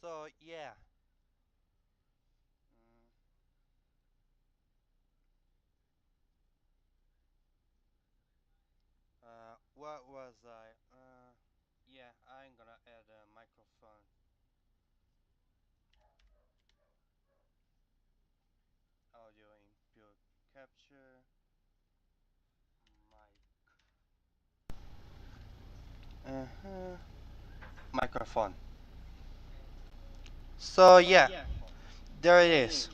So yeah. What was I? Yeah, I'm gonna add a microphone. Audio input capture. Uh-huh. Microphone. So yeah, there it is.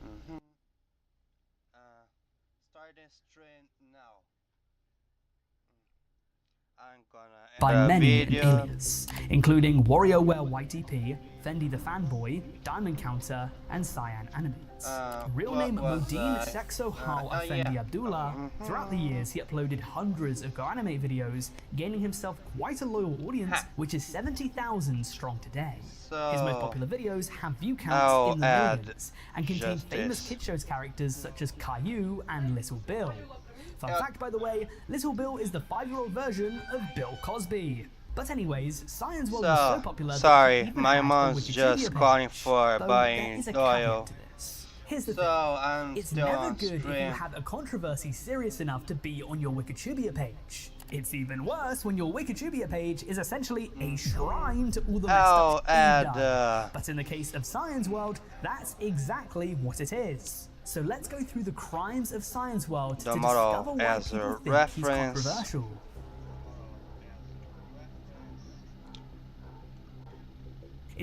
Mhm. Uh, Starting stream now. I'm gonna By add a many an video. alias, including WarioWare YTP, Fendi the Fanboy, Diamond Counter, and Cyan Animates. Real What name was Modine I? Sexo Hal Oh yeah. Effendi Abdullah. Throughout the years, he uploaded hundreds of Go Animate videos, gaining himself quite a loyal audience, Ha. which is 70,000 strong today. His most So popular videos have view counts I'll in the add millions, and contain just famous this. kid shows characters such as Caillou and Little Bill. Fun Yep. fact, by the way, Little Bill is the 5-year-old version of Bill Cosby. But anyways, Science World was so So popular that sorry, he even my had a mom's Wikipedia just calling page. for Though there buying is a oil. caveat to this. Here's the So thing. I'm It's still never on good if you stream. have a controversy serious enough to be on your Wikipedia page. It's even worse when your Wikipedia page is essentially a shrine to all the messed I'll up add done. But in the case of Science World, that's exactly what it is. So let's go through the crimes of Science World the to model discover why as people a think he's reference. controversial.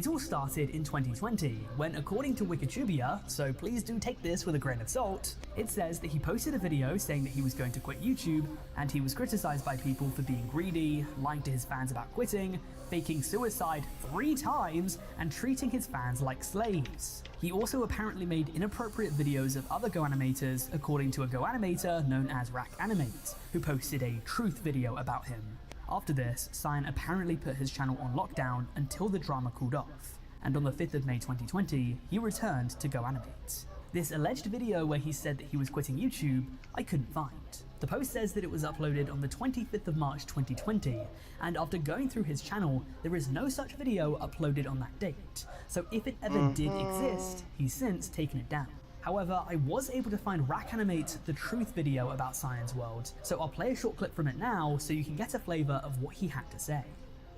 It all started in 2020, when according to Wikitubia, so please do take this with a grain of salt, it says that he posted a video saying that he was going to quit YouTube, and he was criticized by people for being greedy, lying to his fans about quitting, faking suicide 3 times, and treating his fans like slaves. He also apparently made inappropriate videos of other Go animators, according to a Go animator known as Rack Animate, who posted a truth video about him. After this, Cyan apparently put his channel on lockdown until the drama cooled off, and on the 5th of May 2020, he returned to Go Animate. This alleged video where he said that he was quitting YouTube, I couldn't find. The post says that it was uploaded on the 25th of March 2020, and after going through his channel, there is no such video uploaded on that date, so if it ever did exist, he's since taken it down. However, I was able to find Rack Animate the truth video about Cyan's World, so I'll play a short clip from it now so you can get a flavour of what he had to say.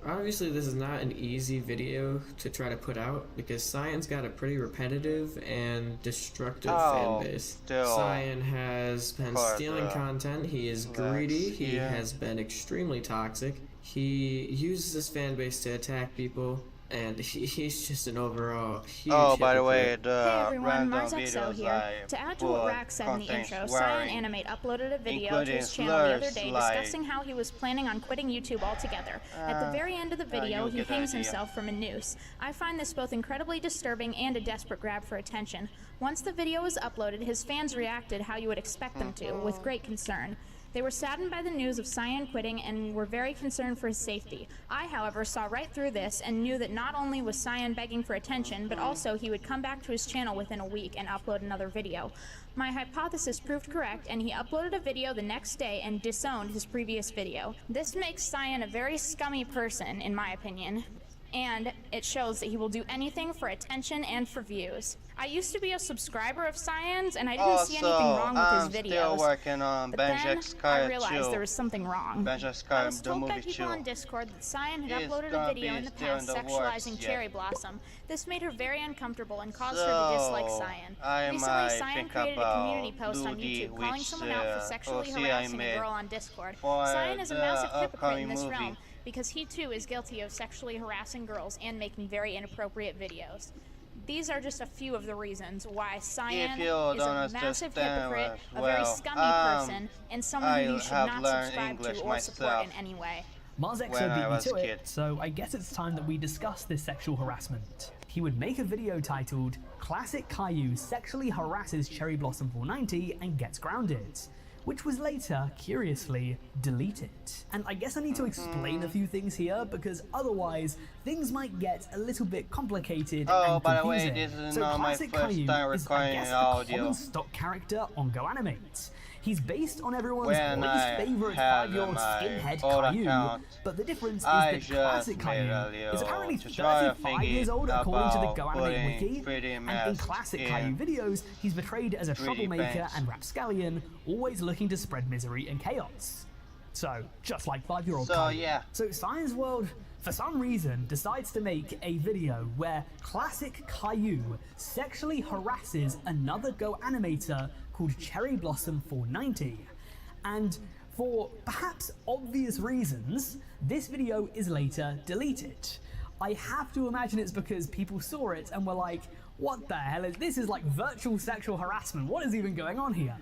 Obviously this is not an easy video to try to put out because Cyan's got a pretty repetitive and destructive fan base. Cyan has been stealing content, he is greedy, he has been extremely toxic, he uses his fan base to attack people, and he's just an overall huge hypocrite. By the way, hey everyone, MarsXO here. To add to what Rack said in the intro, Cyan Animate uploaded a video to his channel the other day discussing how he was planning on quitting YouTube altogether. At the very end of the video, he hangs himself from a noose. I find this both incredibly disturbing and a desperate grab for attention. Once the video was uploaded, his fans reacted how you would expect them to, with great concern. They were saddened by the news of Cyan quitting and were very concerned for his safety. I, however, saw right through this and knew that not only was Cyan begging for attention, but also he would come back to his channel within a week and upload another video. My hypothesis proved correct, and he uploaded a video the next day and disowned his previous video. This makes Cyan a very scummy person, in my opinion, and it shows that he will do anything for attention and for views. I used to be a subscriber of Cyan's, and I didn't see anything wrong with his videos. Still working on but then I realized there was something wrong. I was told by people on Discord that Cyan had uploaded a video in the past sexualizing Cherry Blossom. This made her very uncomfortable and caused her to dislike Cyan. Recently, Cyan created a community post on YouTube calling someone out for sexually harassing a girl on Discord. Cyan is a massive hypocrite in this realm, because he too is guilty of sexually harassing girls and making very inappropriate videos. These are just a few of the reasons why Cyan is a massive hypocrite, a very scummy person, and someone who you should not subscribe to or support in any way. MarsXO beat me to it, so I guess it's time that we discuss this sexual harassment. He would make a video titled, "Classic Caillou Sexually Harasses Cherry Blossom 490 and Gets Grounded," which was later, curiously, deleted. And I guess I need to explain a few things here, because otherwise, things might get a little bit complicated and confusing. By the way, this is not my first time recording audio. A common stock character on Go Animate. He's based on everyone's least favorite 5-year-old skinhead Caillou, but the difference is that Classic Caillou is apparently 35 years old according to the Go Animate wiki, and in Classic Caillou videos, he's portrayed as a troublemaker and rapscallion, always looking to spread misery and chaos. So, just like 5-year-old Caillou. So Cyan's World, for some reason, decides to make a video where Classic Caillou sexually harasses another Go animator called Cherry Blossom 490. And for perhaps obvious reasons, this video is later deleted. I have to imagine it's because people saw it and were like, what the hell is this? Is like virtual sexual harassment. What is even going on here?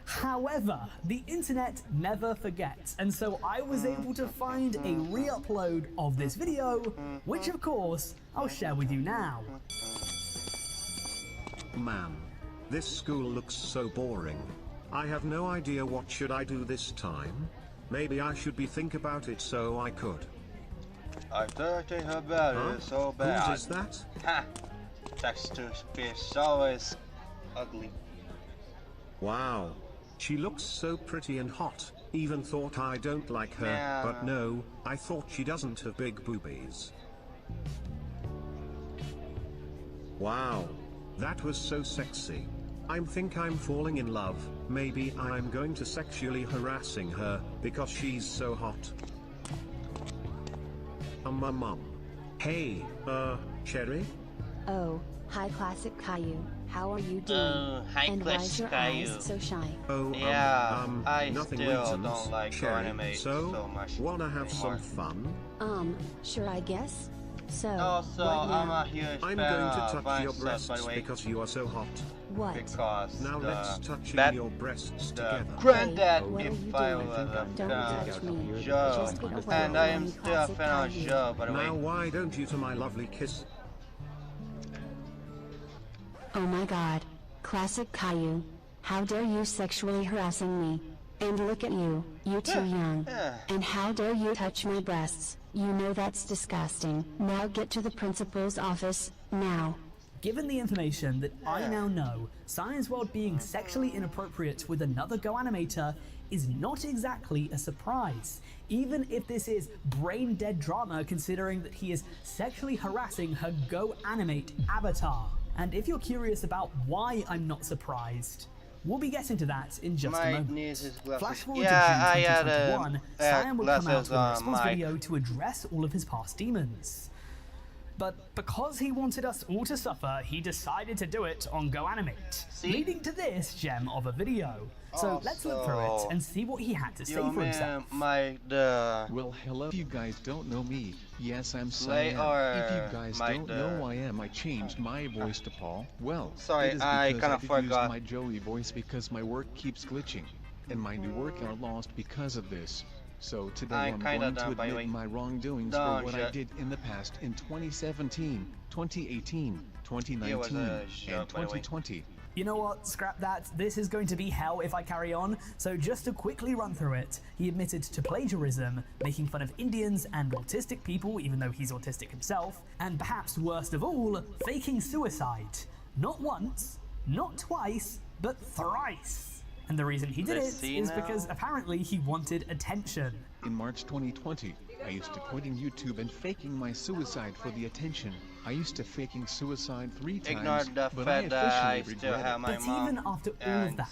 However, the internet never forgets, and so I was able to find a re-upload of this video, which of course, I'll share with you now. Man, this school looks so boring. I have no idea what should I do this time. Maybe I should be think about it so I could. I thought about it so bad. Whose is that? Ha! Text to speech is always ugly. Wow. She looks so pretty and hot. Even thought I don't like her, but no, I thought she doesn't have big boobies. Wow. That was so sexy. I think I'm falling in love. Maybe I'm going to sexually harassing her, because she's so hot. Mum. Hey, Cherry? Oh, hi Classic Caillou. How are you doing? Hi and why is your eyes so shy? Oh, I nothing still reasons. don't like Cherry, animate so much wanna have anymore. some fun? Sure I guess. So, also, I'm a huge I'm fan going to of touch your Vine breasts Subs, by the way, because you are so hot. what? because Now let's touch that your breasts the together. granddad, What are you if I doing? was a Don't fan touch me. of Joe, Just get away and I from am me, still a classic fan of Caillou. Joe, by the Now way. why don't you to my lovely kiss? Oh my god. Classic Caillou. How dare you sexually harassing me? And look at you too young. And how dare you touch my breasts? You know that's disgusting. Now get to the principal's office, now. Given the information that I now know, Science World being sexually inappropriate with another Go animator is not exactly a surprise, even if this is brain-dead drama considering that he is sexually harassing her Go Animate avatar. And if you're curious about why I'm not surprised, we'll be getting to that in just a moment. Flash forward to June 2021, Cyan would come out with a response video to address all of his past demons. But because he wanted us all to suffer, he decided to do it on Go Animate, leading to this gem of a video. So let's look through it and see what he had to say for himself. Well, hello. If you guys don't know me, yes, I'm Cyan. If you guys don't know who I am, I changed my voice to Paul. Well, sorry, it is I because kind I of did forgot. use my Joey voice because my work keeps glitching, and my new work are lost because of this. So today I'm going to admit my wrongdoings for what I did in the past in 2017, 2018, 2019, and 2020. You know what, scrap that, this is going to be hell if I carry on, so just to quickly run through it, he admitted to plagiarism, making fun of Indians and autistic people even though he's autistic himself, and perhaps worst of all, faking suicide. Not once, not twice, but thrice. And the reason he did it is because apparently he wanted attention. In March 2020, I used to quitting YouTube and faking my suicide for the attention. I used to faking suicide 3 times, but I officially regret it. But even after all of that,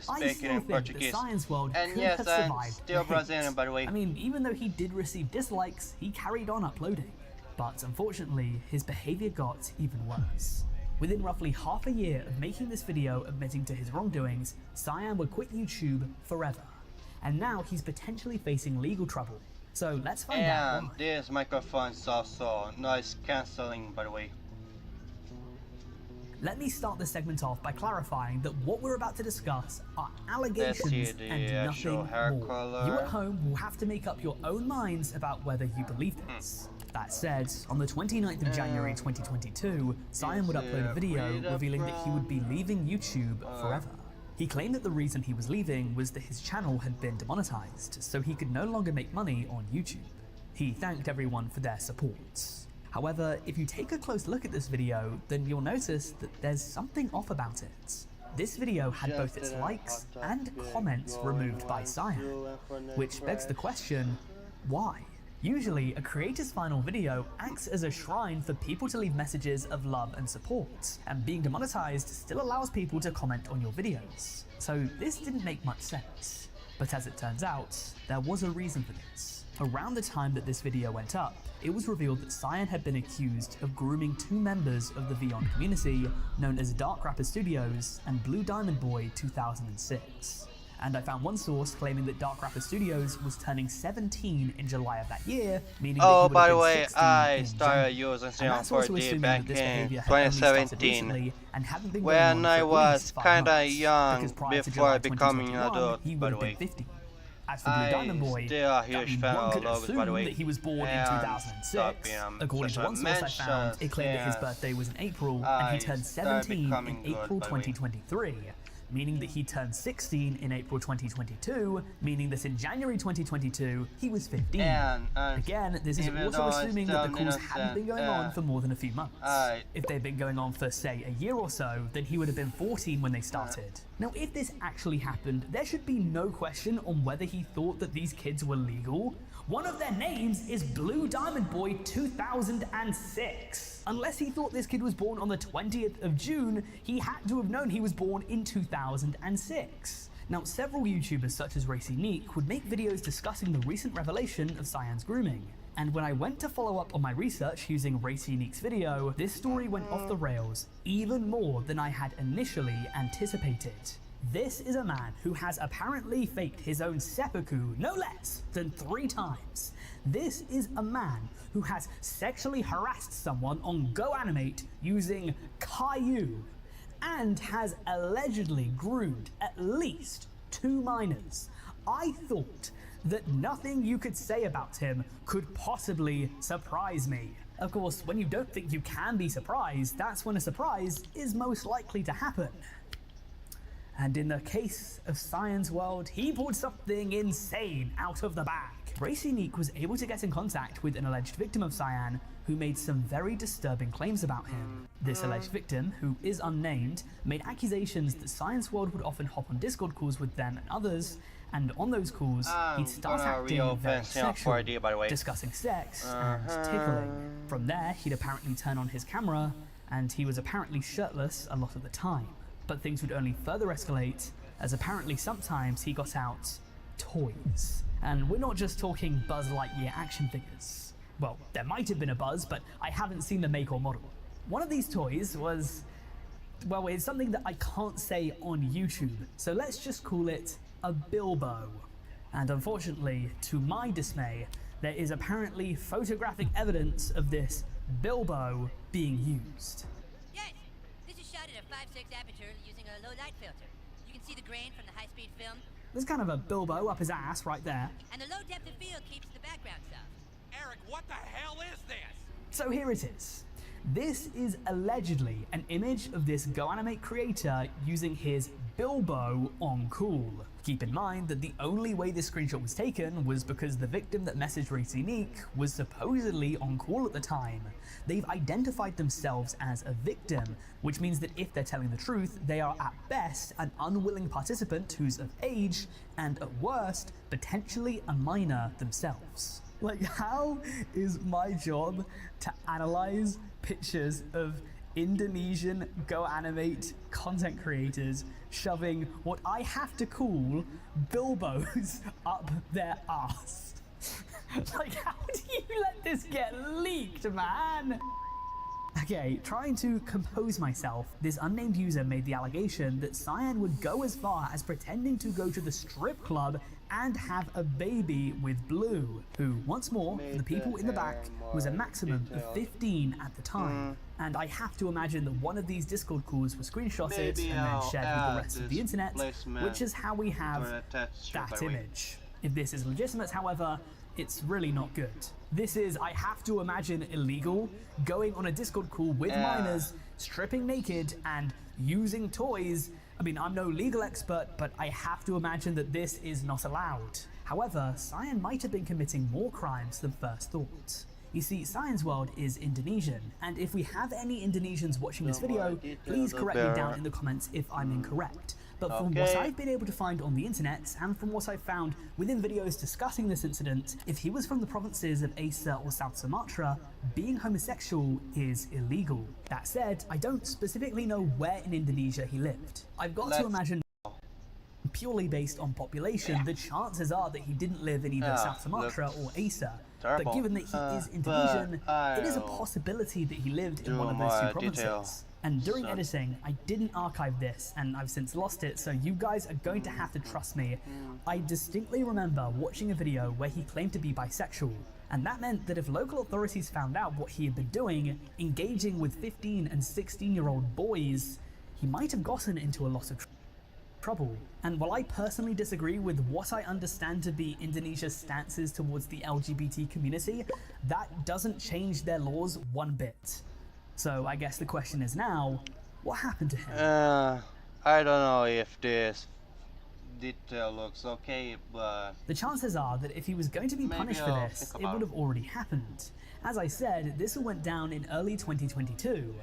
I still think that Science World could have survived the hate. I mean, even though he did receive dislikes, he carried on uploading. But unfortunately, his behavior got even worse. Within roughly half a year of making this video admitting to his wrongdoings, Cyan would quit YouTube forever. And now he's potentially facing legal trouble. So let's find out why. And this microphone is also noise cancelling, by the way. Let me start this segment off by clarifying that what we're about to discuss are allegations and nothing more. You at home will have to make up your own minds about whether you believe this. That said, on the 29th of January 2022, Cyan would upload a video revealing that he would be leaving YouTube forever. He claimed that the reason he was leaving was that his channel had been demonetized, so he could no longer make money on YouTube. He thanked everyone for their support. However, if you take a close look at this video, then you'll notice that there's something off about it. This video had both its likes and comments removed by Cyan, which begs the question, why? Usually, a creator's final video acts as a shrine for people to leave messages of love and support, and being demonetized still allows people to comment on your videos. So this didn't make much sense. But as it turns out, there was a reason for this. Around the time that this video went up, it was revealed that Cyan had been accused of grooming 2 members of the Vyond community, known as Dark Rapper Studios and Blue Diamond Boy 2006. And I found one source claiming that Dark Rapper Studios was turning 17 in July of that year, meaning that he would by have the been way, 16 I in started January. using C4D back in 2017, when I was kinda young before becoming an adult, by the way. As for Blue Diamond Boy, still a huge fan one of could logos, assume by the way. that he was born in 2006. According to one source I found, it claimed that his birthday was in April, and he turned 17 in April 2023. Meaning that he turned 16 in April 2022, meaning that in January 2022, he was 15. Again, this is also assuming that the calls hadn't been going on for more than a few months. If they'd been going on for, say, a year or so, then he would have been 14 when they started. Now, if this actually happened, there should be no question on whether he thought that these kids were legal. One of their names is Blue Diamond Boy 2006. Unless he thought this kid was born on the 20th of June, he had to have known he was born in 2006. Now, several YouTubers such as Racy Neek would make videos discussing the recent revelation of Cyan's grooming. And when I went to follow up on my research using Racy Neek's video, this story went off the rails even more than I had initially anticipated. This is a man who has apparently faked his own seppuku no less than 3 times. This is a man who has sexually harassed someone on GoAnimate using Caillou and has allegedly groomed at least 2 minors. I thought that nothing you could say about him could possibly surprise me. Of course, when you don't think you can be surprised, that's when a surprise is most likely to happen. And in the case of Cyan's World, he pulled something insane out of the bag. Racynique was able to get in contact with an alleged victim of Cyan who made some very disturbing claims about him. This alleged victim, who is unnamed, made accusations that Cyan's World would often hop on Discord calls with them and others, and on those calls, he'd start acting very sexual, C4D, by the way, discussing sex and tickling. From there, he'd apparently turn on his camera, and he was apparently shirtless a lot of the time. But things would only further escalate, as apparently sometimes he got out toys. And we're not just talking Buzz Lightyear action figures. Well, there might have been a Buzz, but I haven't seen the make or model. One of these toys was, well, it's something that I can't say on YouTube, so let's just call it a Bilbo. And unfortunately, to my dismay, there is apparently photographic evidence of this Bilbo being used. Yes, this is shot at a 5.6 aperture using a low light filter. You can see the grain from the high-speed film. There's kind of a Bilbo up his ass right there. And the low depth of field keeps the background soft. Eric, what the hell is this? So here it is. This is allegedly an image of this GoAnimate creator using his Bilbo on Cool. Keep in mind that the only way this screenshot was taken was because the victim that messaged Racynique was supposedly on call at the time. They've identified themselves as a victim, which means that if they're telling the truth, they are at best an unwilling participant who's of age, and at worst, potentially a minor themselves. Like, how is my job to analyze pictures of Indonesian GoAnimate content creators shoving what I have to call Bilbos up their ass? Like, how do you let this get leaked, man? Okay, trying to compose myself, this unnamed user made the allegation that Cyan would go as far as pretending to go to the strip club and have a baby with Blue, who, once more, for the people in the back, was a maximum of 15 at the time. And I have to imagine that one of these Discord calls was screenshotted and then shared with the rest of the internet, which is how we have that image. If this is legitimate, however, it's really not good. This is, I have to imagine, illegal, going on a Discord call with minors, stripping naked, and using toys. I mean, I'm no legal expert, but I have to imagine that this is not allowed. However, Cyan might have been committing more crimes than first thought. You see, Cyan's World is Indonesian, and if we have any Indonesians watching this video, please correct me down in the comments if I'm incorrect. But from what I've been able to find on the internet, and from what I've found within videos discussing this incident, if he was from the provinces of Aceh or South Sumatra, being homosexual is illegal. That said, I don't specifically know where in Indonesia he lived. I've got to imagine, purely based on population, the chances are that he didn't live in either South Sumatra or Aceh. But given that he is Indonesian, it is a possibility that he lived in one of those 2 provinces. And during editing, I didn't archive this, and I've since lost it, so you guys are going to have to trust me. I distinctly remember watching a video where he claimed to be bisexual, and that meant that if local authorities found out what he had been doing, engaging with 15 and 16-year-old boys, he might have gotten into a lot of trouble. And while I personally disagree with what I understand to be Indonesia's stances towards the LGBT community, that doesn't change their laws one bit. So I guess the question is now, what happened to him? I don't know if this detail looks okay, but the chances are that if he was going to be punished for this, it would have already happened. As I said, this all went down in early 2022.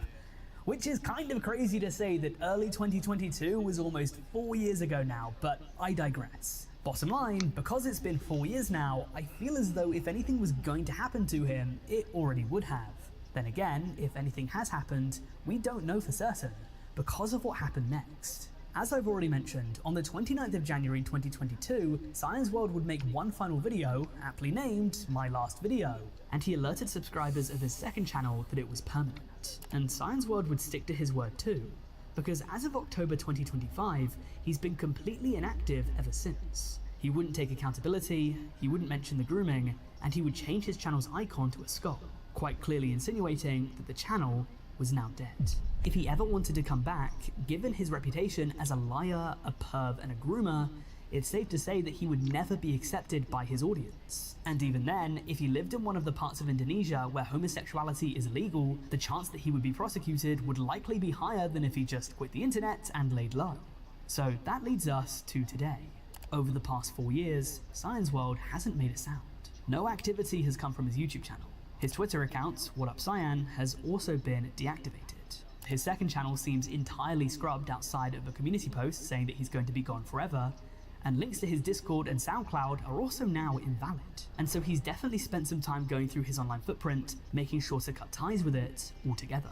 Which is kind of crazy to say that early 2022 was almost 4 years ago now, but I digress. Bottom line, because it's been 4 years now, I feel as though if anything was going to happen to him, it already would have. Then again, if anything has happened, we don't know for certain, because of what happened next. As I've already mentioned, on the 29th of January 2022, Cyan's World would make one final video, aptly named My Last Video, and he alerted subscribers of his second channel that it was permanent. And Cyan's World would stick to his word too. because as of October 2025, he's been completely inactive ever since. He wouldn't take accountability, he wouldn't mention the grooming, and he would change his channel's icon to a skull, quite clearly insinuating that the channel was now dead. If he ever wanted to come back, given his reputation as a liar, a perv, and a groomer, it's safe to say that he would never be accepted by his audience. And even then, if he lived in one of the parts of Indonesia where homosexuality is illegal, the chance that he would be prosecuted would likely be higher than if he just quit the internet and laid low. So that leads us to today. Over the past 4 years, Cyan's world hasn't made a sound. No activity has come from his YouTube channel. His Twitter account, What Up Cyan, has also been deactivated. His second channel seems entirely scrubbed outside of a community post saying that he's going to be gone forever, and links to his Discord and SoundCloud are also now invalid. And so he's definitely spent some time going through his online footprint, making sure to cut ties with it altogether.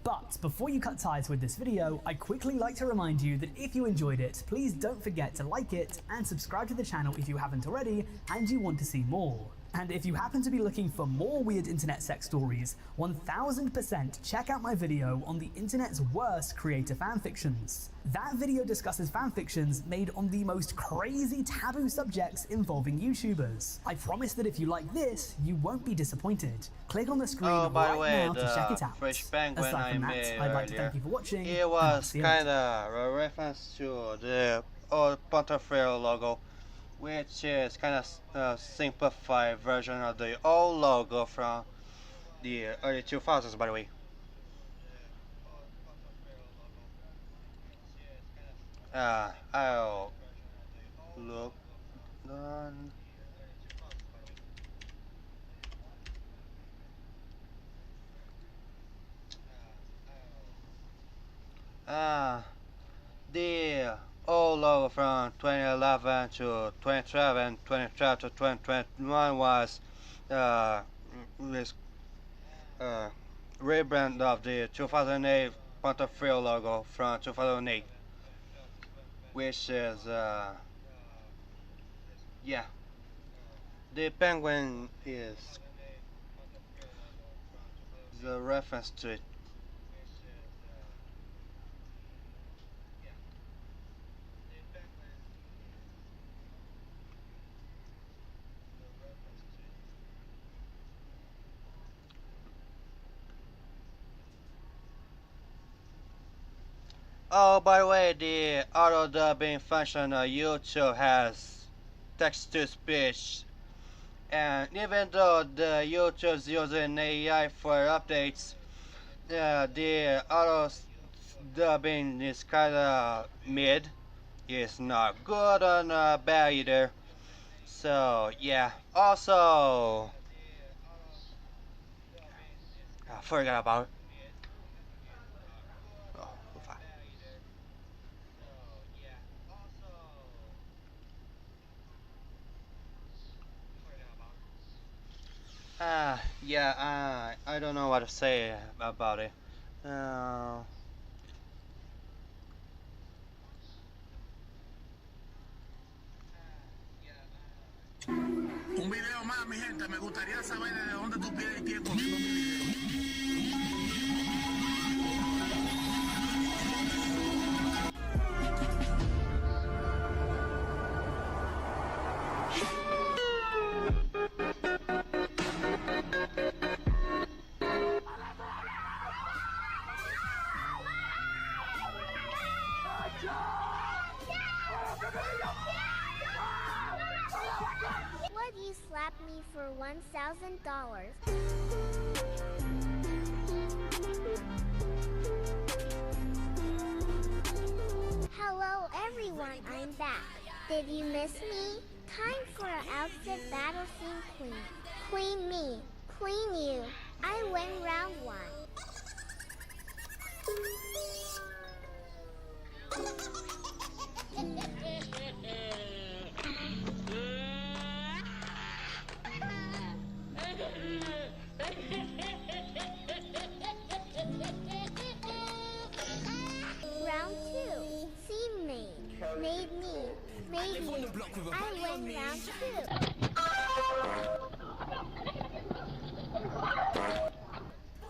But before you cut ties with this video, I'd quickly like to remind you that if you enjoyed it, please don't forget to like it and subscribe to the channel if you haven't already and you want to see more. And if you happen to be looking for more weird internet sex stories, 1000% check out my video on the internet's worst creator fanfictions. That video discusses fanfictions made on the most crazy taboo subjects involving YouTubers. I promise that if you like this, you won't be disappointed. Click on the screen now to check it out. Fresh penguin Aside from that, I'd like to thank you for watching. It was kinda a reference to the old Pontaferro logo, which is kind of a simplified version of the old logo from the early 2000s, by the way. I'll look on. The old logo from 2011 to 2012 to 2021 was rebrand of the 2008 Pontaferro logo from 2008, which is yeah, the penguin is the reference to it. Oh, by the way, the auto dubbing function on YouTube has text to speech, and even though the YouTube's using AI for updates, the auto dubbing is kinda mid. It's not good or not bad either. So yeah. Also, I forgot about it. Yeah, I don't know what to say about it. Un video más, mi gente. Me gustaría saber de dónde tú pides tiempo viendo mi video. Would you slap me for $1,000? Hello everyone, I'm back. Did you miss me? Time for an outfit battle scene queen. Queen me, queen you. I win round 1. Round 2. See me. Made me. Made me. I win round 2.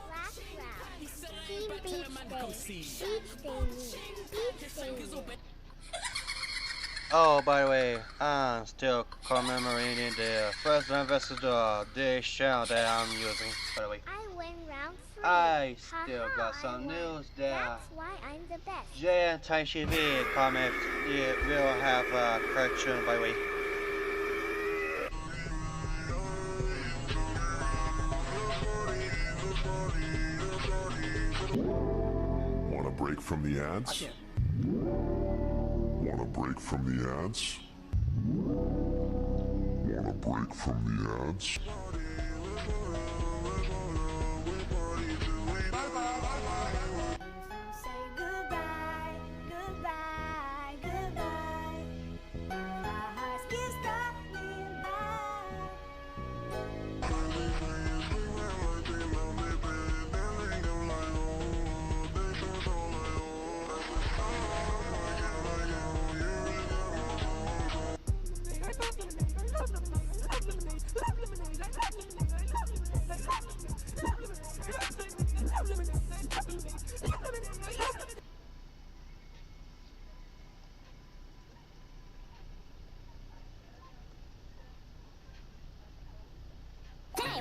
Last round. Team Beach Day. Beach Day me. Oh, by the way, I'm still commemorating the first ambassador this channel that I'm using, by the way. I win round 3. I still got some news there. That's why I'm the best. Jay and Tai TV comics will have a cartoon, by the way. Wanna break from the ads? Wanna break from the ads? Wanna break from the ads?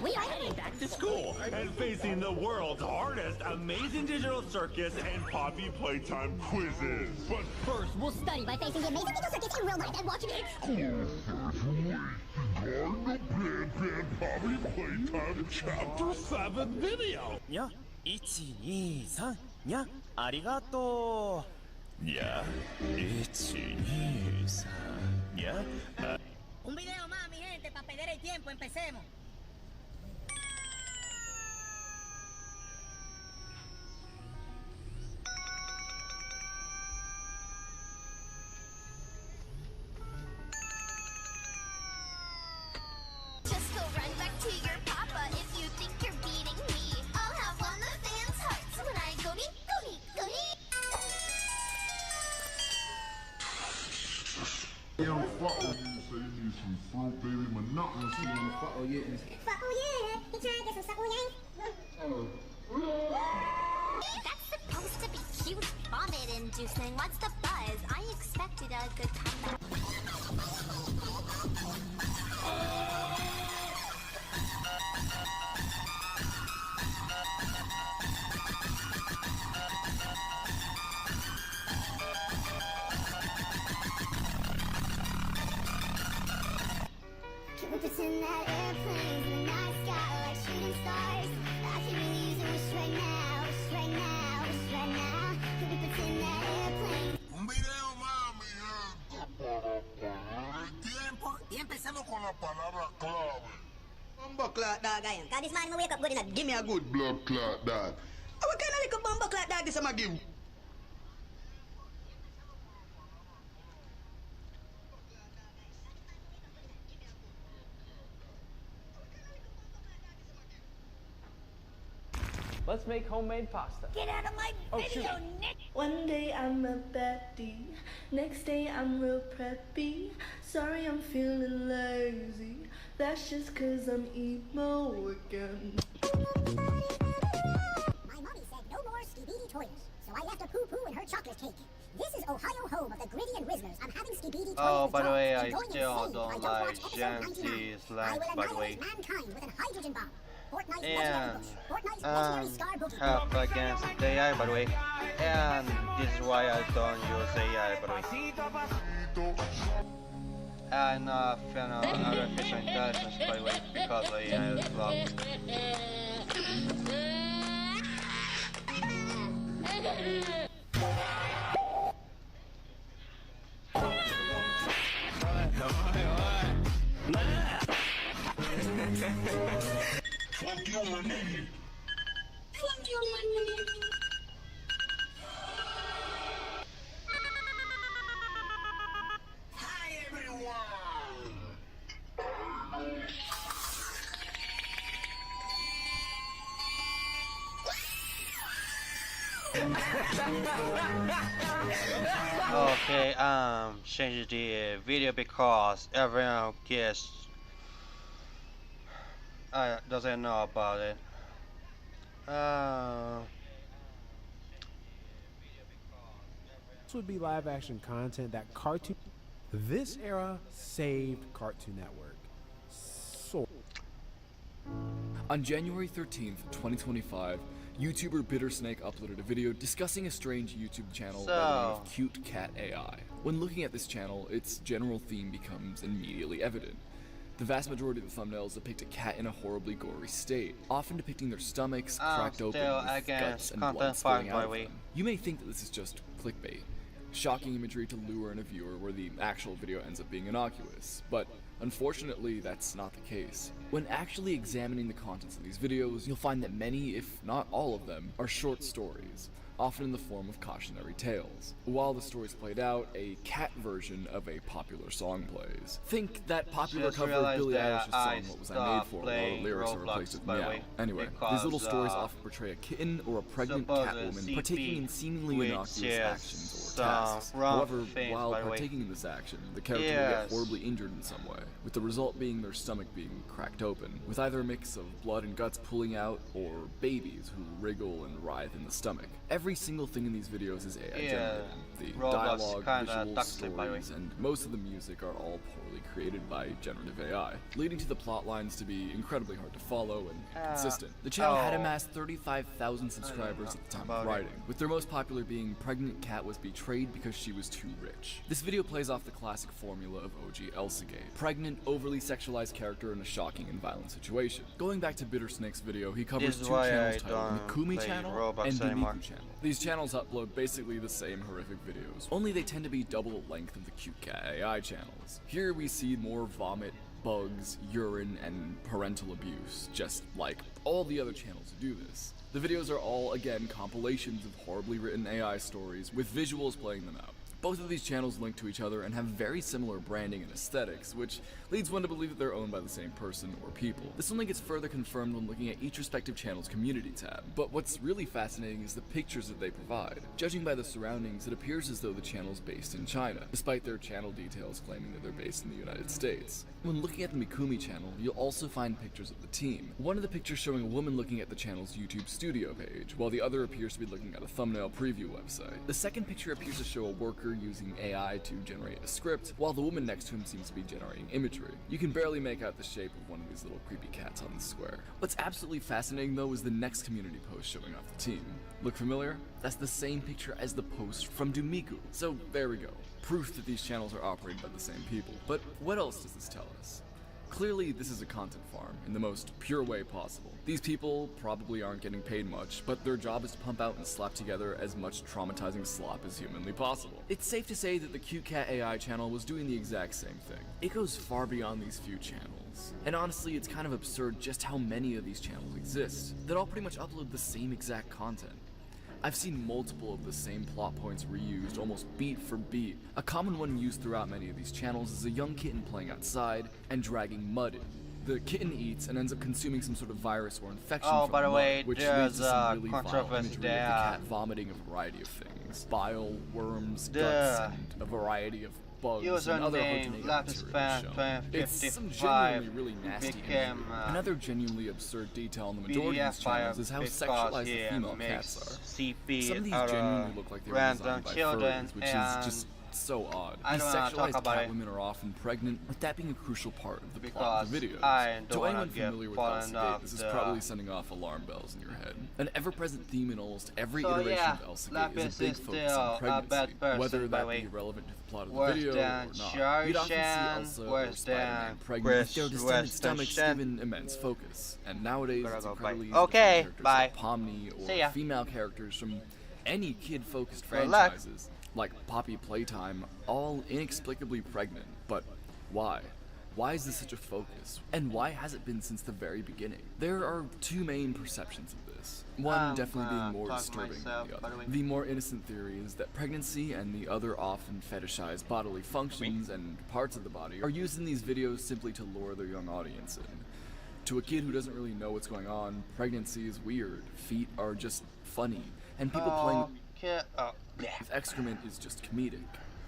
We are heading back to school and facing the world's hardest amazing digital circus and Poppy Playtime quizzes. But first, we'll study by facing the amazing digital circus in real life and watching it. Poppy Playtime Chapter 7 video. Yeah, 1, 2, 3. Yeah, ありがとう. Yeah, 1, 2, 3. Yeah. Un video más, mi gente, para perder el tiempo. Empecemos. Just go right back to your papa if you think you're beating me. I'll have one of the fans' hearts when I go neat, go neat, go neat. Young fuck you say you need some fruit, baby, monotonous. Fuck yeah. Fuck yeah. You trying to get some suckle yang? That's supposed to be cute, vomit-inducing. What's the buzz? I expected a good comeback. Can we pretend that airplanes in the night sky like shooting stars? I can really use a wish right now, wish right now, wish right now. Can we pretend that airplanes? Un video más, mi gente. Tiempo y empecemos con la palabra clave. Bumbo clock dog I am. Cause this man will wake up good enough. Give me a good. Blood clot dog. What kind of little bumbo clock dog this I'ma give? Let's make homemade pasta. Get out of my video, Nick! One day I'm a baddie, next day I'm real preppy. Sorry I'm feeling lazy, that's just cause I'm emo again. My mommy said no more skibidi toilets, so I left a poo-poo in her chocolate cake. This is Ohio home of the Gritty and Rizzlers. I'm having skibidi toilets. Oh, by the way, I still don't like Gen Z slangs, by the way. Mankind with a hydrogen bomb. And help against AI, by the way. And this is why I don't use AI, by the way. I'm not a fan of artificial intelligence, by the way, because AI is blocked. Fuck you, my nigga. Fuck you, my nigga. Hi, everyone. Okay, change the video because everyone gets doesn't know about it. This would be live action content that cartoon. This era saved Cartoon Network. So. On January 13th, 2025, YouTuber Bittersnake uploaded a video discussing a strange YouTube channel by the name of Cute Cat AI. When looking at this channel, its general theme becomes immediately evident. The vast majority of the thumbnails depict a cat in a horribly gory state, often depicting their stomachs cracked open with guts and blood spilling out of them. You may think that this is just clickbait, shocking imagery to lure in a viewer where the actual video ends up being innocuous, but unfortunately that's not the case. When actually examining the contents of these videos, you'll find that many, if not all of them, are short stories, often in the form of cautionary tales. While the story's played out, a cat version of a popular song plays. Think that popular cover of Billie Eilish's song What Was I Made For, while the lyrics are replaced with meow. Anyway, these little stories often portray a kitten or a pregnant catwoman partaking in seemingly innocuous actions or tasks. However, while partaking in this action, the character will get horribly injured in some way, with the result being their stomach being cracked open, with either a mix of blood and guts pulling out, or babies who wriggle and writhe in the stomach. Every single thing in these videos is AI generated. The dialogue, visuals, stories, and most of the music are all poorly created by generative AI, leading to the plot lines to be incredibly hard to follow and inconsistent. The channel had amassed 35,000 subscribers at the time of writing, with their most popular being Pregnant Cat Was Betrayed Because She Was Too Rich. This video plays off the classic formula of OG Elsagate: pregnant, overly sexualized character in a shocking and violent situation. Going back to Bittersnake's video, he covers two channels titled Mikumi Channel and Dumiku Channel. These channels upload basically the same horrific videos, only they tend to be double the length of the Cute Cat AI channels. Here we see more vomit, bugs, urine, and parental abuse, just like all the other channels who do this. The videos are all, again, compilations of horribly written AI stories, with visuals playing them out. Both of these channels link to each other and have very similar branding and aesthetics, which leads one to believe that they're owned by the same person or people. This only gets further confirmed when looking at each respective channel's community tab, but what's really fascinating is the pictures that they provide. Judging by the surroundings, it appears as though the channel's based in China, despite their channel details claiming that they're based in the United States. When looking at the Mikumi channel, you'll also find pictures of the team. One of the pictures showing a woman looking at the channel's YouTube studio page, while the other appears to be looking at a thumbnail preview website. The second picture appears to show a worker using AI to generate a script, while the woman next to him seems to be generating imagery. You can barely make out the shape of one of these little creepy cats on the square. What's absolutely fascinating though is the next community post showing off the team. Look familiar? That's the same picture as the post from Dumiku. So there we go. Proof that these channels are operated by the same people. But what else does this tell us? Clearly, this is a content farm in the most pure way possible. These people probably aren't getting paid much, but their job is to pump out and slap together as much traumatizing slop as humanly possible. It's safe to say that the Cute Cat AI channel was doing the exact same thing. It goes far beyond these few channels. And honestly, it's kind of absurd just how many of these channels exist, that all pretty much upload the same exact content. I've seen multiple of the same plot points reused almost beat for beat. A common one used throughout many of these channels is a young kitten playing outside and dragging mud in. The kitten eats and ends up consuming some sort of virus or infection from the mud, which leads to some really vile imagery of the cat vomiting a variety of things. Bile, worms, guts, and a variety of bugs and other hard-to-name It's some genuinely really nasty imagery. Another genuinely absurd detail on the majority of these channels is how sexualized the female cats are. Some of these genuinely look like they were designed by furries, which is just so odd. These sexualized cat women are often pregnant, with that being a crucial part of the plot of the videos. To anyone familiar with Elsagate, this is probably sending off alarm bells in your head. An ever-present theme in almost every iteration of Elsagate is a big focus on pregnancy, whether that be relevant to the plot of the video or not. You'd often see Elsa or Spider-Man pregnant with their distended stomachs given immense focus. And nowadays, it's incredibly easy for characters like Pomni or female characters from any kid-focused franchises like Poppy Playtime, all inexplicably pregnant. But why? Why is this such a focus? And why has it been since the very beginning? There are two main perceptions of this. One definitely being more disturbing than the other. The more innocent theory is that pregnancy and the other often fetishized bodily functions and parts of the body are used in these videos simply to lure their young audience in. To a kid who doesn't really know what's going on, pregnancy is weird, feet are just funny, and people playing with excrement is just comedic.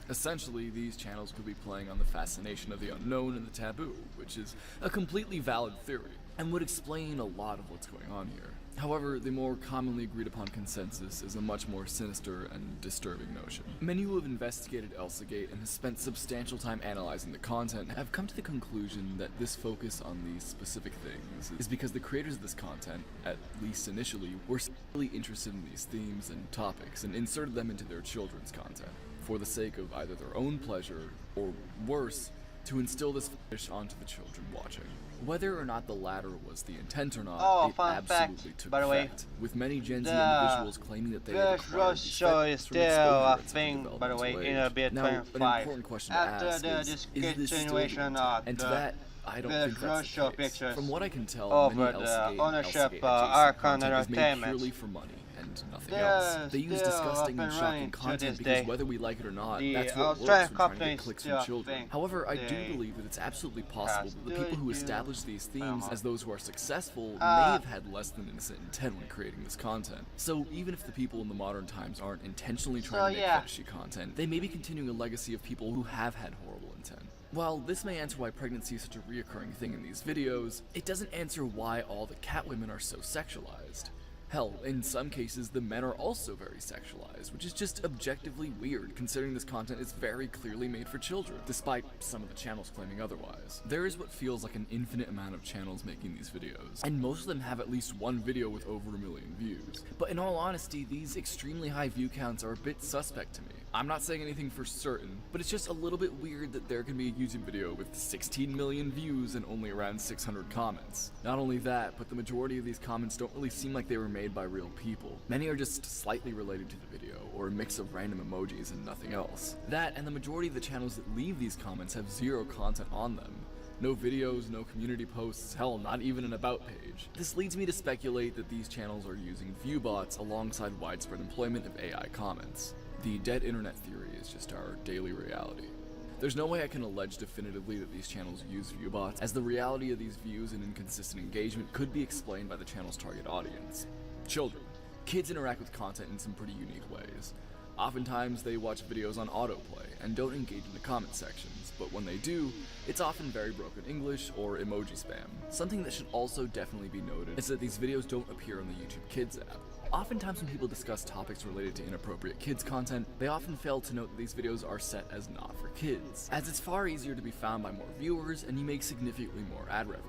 Essentially, these channels could be playing on the fascination of the unknown and the taboo, which is a completely valid theory, and would explain a lot of what's going on here. However, the more commonly agreed upon consensus is a much more sinister and disturbing notion. Many who have investigated Elsagate and have spent substantial time analyzing the content have come to the conclusion that this focus on these specific things is because the creators of this content, at least initially, were really interested in these themes and topics and inserted them into their children's content for the sake of either their own pleasure or, worse, to instill this fetish onto the children watching. Whether or not the latter was the intent or not, it absolutely took effect, with many Gen Z individuals claiming that they had acquired these show is still a thing, by the way, in a bit 25. An important question to ask is this still the intent? And to that, I don't think that's the case. From what I can tell, many Elsagate content is made purely for money and nothing else. They use disgusting and shocking content because whether we like it or not, that's what works when trying to get clicks from children. However, I do believe that it's absolutely possible that the people who establish these themes as those who are successful may have had less than innocent intent when creating this content. So even if the people in the modern times aren't intentionally trying to make fetishy content, they may be continuing a legacy of people who have had horrible intent. While this may answer why pregnancy is such a reoccurring thing in these videos, it doesn't answer why all the cat women are so sexualized. Hell, in some cases, the men are also very sexualized, which is just objectively weird, considering this content is very clearly made for children, despite some of the channels claiming otherwise. There is what feels like an infinite amount of channels making these videos, and most of them have at least one video with over 1 million views. But in all honesty, these extremely high view counts are a bit suspect to me. I'm not saying anything for certain, but it's just a little bit weird that there can be a YouTube video with 16 million views and only around 600 comments. Not only that, but the majority of these comments don't really seem like they were made by real people. Many are just slightly related to the video, or a mix of random emojis and nothing else. That, and the majority of the channels that leave these comments have zero content on them. No videos, no community posts, hell, not even an about page. This leads me to speculate that these channels are using view bots alongside widespread employment of AI comments. The dead internet theory is just our daily reality. There's no way I can allege definitively that these channels use viewbots, as the reality of these views and inconsistent engagement could be explained by the channel's target audience. Children. Kids interact with content in some pretty unique ways. Oftentimes they watch videos on autoplay and don't engage in the comment sections, but when they do, it's often very broken English or emoji spam. Something that should also definitely be noted is that these videos don't appear on the YouTube Kids app. Oftentimes when people discuss topics related to inappropriate kids content, they often fail to note that these videos are set as not for kids, as it's far easier to be found by more viewers and you make significantly more ad revenue.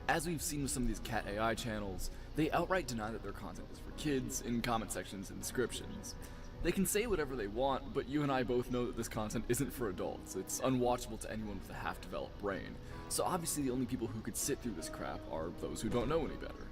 As we've seen with some of these cat AI channels, they outright deny that their content is for kids in comment sections and descriptions. They can say whatever they want, but you and I both know that this content isn't for adults. It's unwatchable to anyone with a half-developed brain, so obviously the only people who could sit through this crap are those who don't know any better.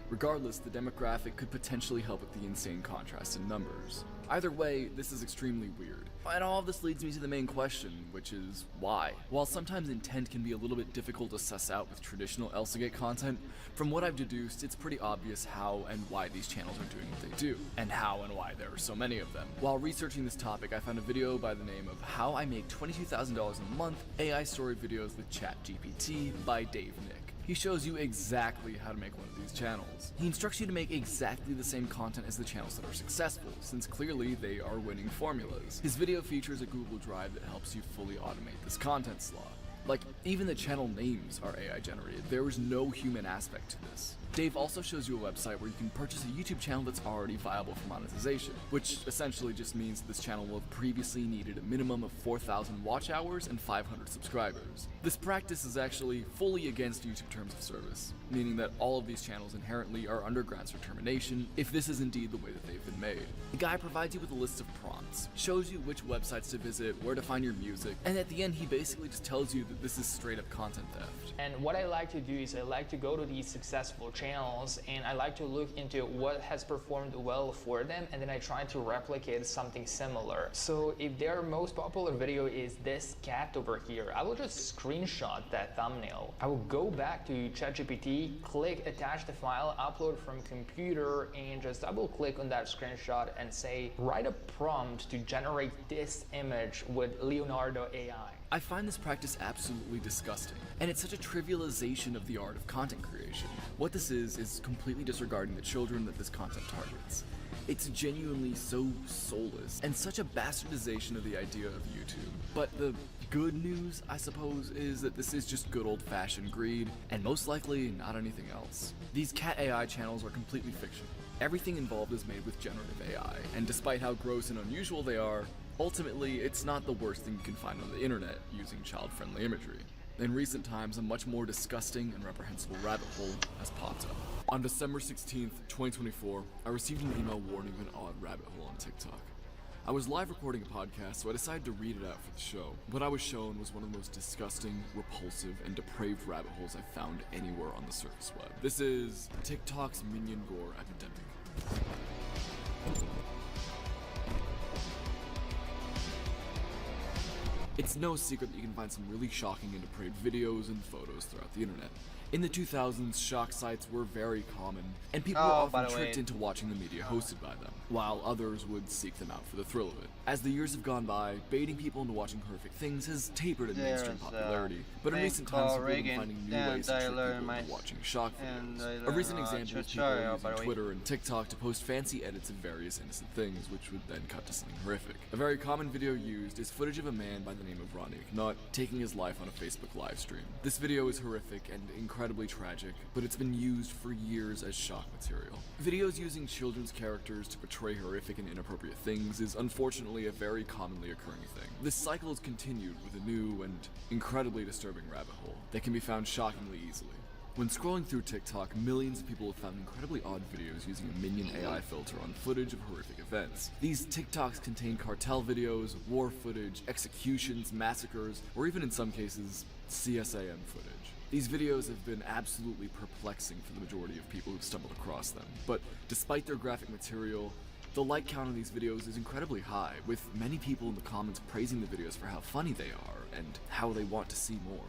Regardless, the demographic could potentially help with the insane contrast in numbers. Either way, this is extremely weird. And all of this leads me to the main question, which is why? While sometimes intent can be a little bit difficult to suss out with traditional Elsagate content, from what I've deduced, it's pretty obvious how and why these channels are doing what they do, and how and why there are so many of them. While researching this topic, I found a video by the name of How I Make $22,000 a Month AI Story Videos with ChatGPT by Dave Nick. He shows you exactly how to make one of these channels. He instructs you to make exactly the same content as the channels that are successful, since clearly they are winning formulas. His video features a Google Drive that helps you fully automate this content slot. Like, even the channel names are AI generated. There is no human aspect to this. Dave also shows you a website where you can purchase a YouTube channel that's already viable for monetization, which essentially just means this channel will have previously needed a minimum of 4,000 watch hours and 500 subscribers. This practice is actually fully against YouTube terms of service, meaning that all of these channels inherently are under grounds for termination if this is indeed the way that they've been made. The guy provides you with a list of prompts, shows you which websites to visit, where to find your music, and at the end he basically just tells you that this is straight up content theft. And what I like to do is I like to go to these successful channels and I like to look into what has performed well for them, and then I try to replicate something similar. So if their most popular video is this cat over here, I will just screenshot that thumbnail. I will go back to ChatGPT, click attach the file, upload from computer, and just double click on that screenshot and say write a prompt to generate this image with Leonardo AI. I find this practice absolutely disgusting, and it's such a trivialization of the art of content creation. What this is completely disregarding the children that this content targets. It's genuinely so soulless, and such a bastardization of the idea of YouTube. But the good news, I suppose, is that this is just good old-fashioned greed, and most likely not anything else. These cat AI channels are completely fictional. Everything involved is made with generative AI, and despite how gross and unusual they are, ultimately it's not the worst thing you can find on the internet using child-friendly imagery. In recent times, a much more disgusting and reprehensible rabbit hole has popped up. On December 16th, 2024, I received an email warning of an odd rabbit hole on TikTok. I was live recording a podcast, so I decided to read it out for the show. What I was shown was one of the most disgusting, repulsive, and depraved rabbit holes I've found anywhere on the surface web. This is TikTok's minion gore epidemic. It's no secret that you can find some really shocking and depraved videos and photos throughout the internet. In the 2000s, shock sites were very common, and people were often tricked into watching the media hosted by them, while others would seek them out for the thrill of it. As the years have gone by, baiting people into watching horrific things has tapered in mainstream popularity, but in recent times people have been finding new ways to trick people into watching shock videos. A recent example is people using Twitter and TikTok to post fancy edits of various innocent things, which would then cut to something horrific. A very common video used is footage of a man by the name of Ronnie McNutt taking his life on a Facebook live stream. This video is horrific and incredibly tragic, but it's been used for years as shock material. Videos using children's characters to portray horrific and inappropriate things is unfortunately a very commonly occurring thing. This cycle is continued with a new and incredibly disturbing rabbit hole that can be found shockingly easily. When scrolling through TikTok, millions of people have found incredibly odd videos using a minion AI filter on footage of horrific events. These TikToks contain cartel videos, war footage, executions, massacres, or even in some cases, CSAM footage. These videos have been absolutely perplexing for the majority of people who've stumbled across them, but despite their graphic material, the like count on these videos is incredibly high, with many people in the comments praising the videos for how funny they are and how they want to see more.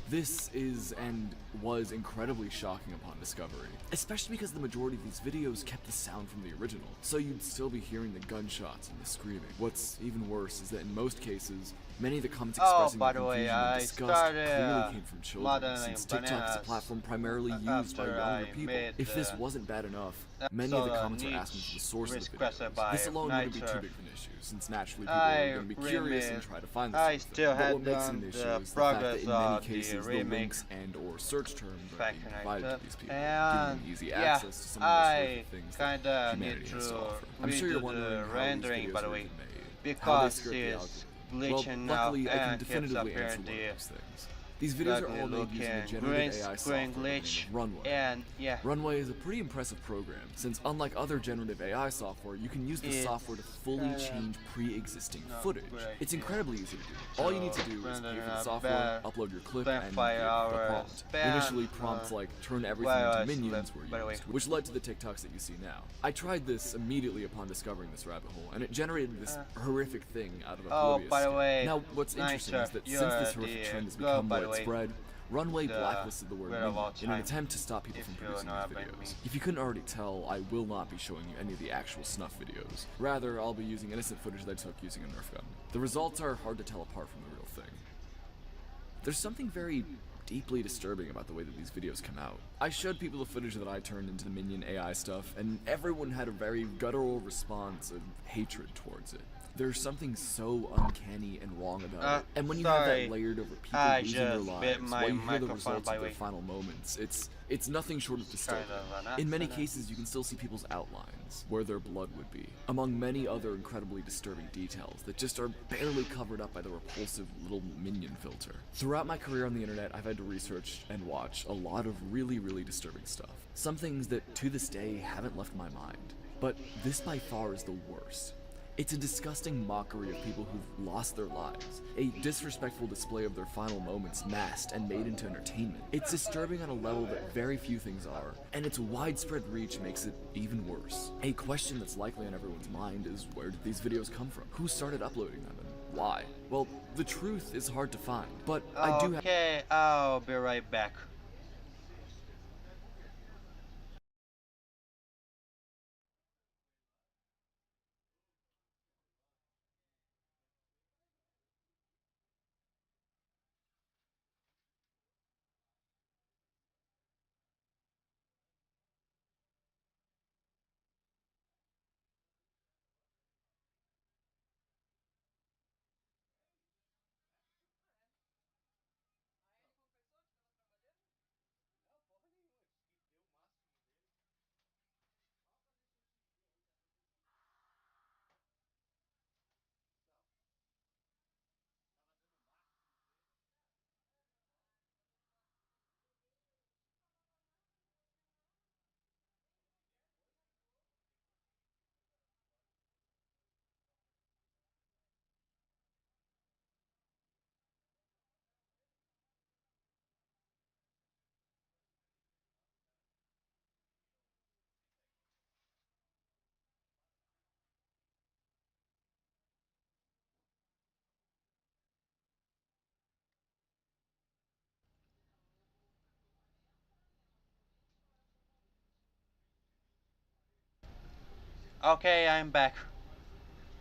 This is and was incredibly shocking upon discovery, especially because the majority of these videos kept the sound from the original, so you'd still be hearing the gunshots and the screaming. What's even worse is that in most cases, many of the comments expressing the confusion and disgust clearly came from children, since TikTok is a platform primarily used by younger people. If this wasn't bad enough, many of the comments are asking for the source of the videos. This alone wouldn't be too big of an issue, since naturally people are going to be curious and try to find the source of it. But what makes it an issue is the fact that in many cases the links and or search terms are being provided to these people, giving them easy access to some of the horrific things that humanity has to offer. I'm sure you're wondering how these videos were even made, how they skirt the algorithm. Well, luckily I can definitively answer one of those things. These videos are all made using a generative AI software named Runway. Runway is a pretty impressive program, since unlike other generative AI software, you can use the software to fully change pre-existing footage. It's incredibly easy to do. All you need to do is pay for the software, upload your clip, and give the prompt. Initially, prompts like turn everything into minions were used, which led to the TikToks that you see now. I tried this immediately upon discovering this rabbit hole, and it generated this horrific thing out of oblivious skin. Now, what's interesting is that since this horrific trend has become widespread, Runway blacklisted the word minion in an attempt to stop people from producing these videos. If you couldn't already tell, I will not be showing you any of the actual snuff videos. Rather, I'll be using innocent footage that I took using a Nerf gun. The results are hard to tell apart from the real thing. There's something very deeply disturbing about the way that these videos come out. I showed people the footage that I turned into the minion AI stuff, and everyone had a very guttural response of hatred towards it. There's something so uncanny and wrong about it, and when you have that layered over people losing their lives while you hear the results of their final moments, it's nothing short of disturbing. In many cases, you can still see people's outlines, where their blood would be, among many other incredibly disturbing details that just are barely covered up by the repulsive little minion filter. Throughout my career on the internet, I've had to research and watch a lot of really, really disturbing stuff. Some things that, to this day, haven't left my mind. But this by far is the worst. It's a disgusting mockery of people who've lost their lives, a disrespectful display of their final moments masked and made into entertainment. It's disturbing on a level that very few things are, and its widespread reach makes it even worse. A question that's likely on everyone's mind is, where did these videos come from? Who started uploading them, and why? Well, the truth is hard to find, but I do have— Okay, I'll be right back. Okay, I'm back.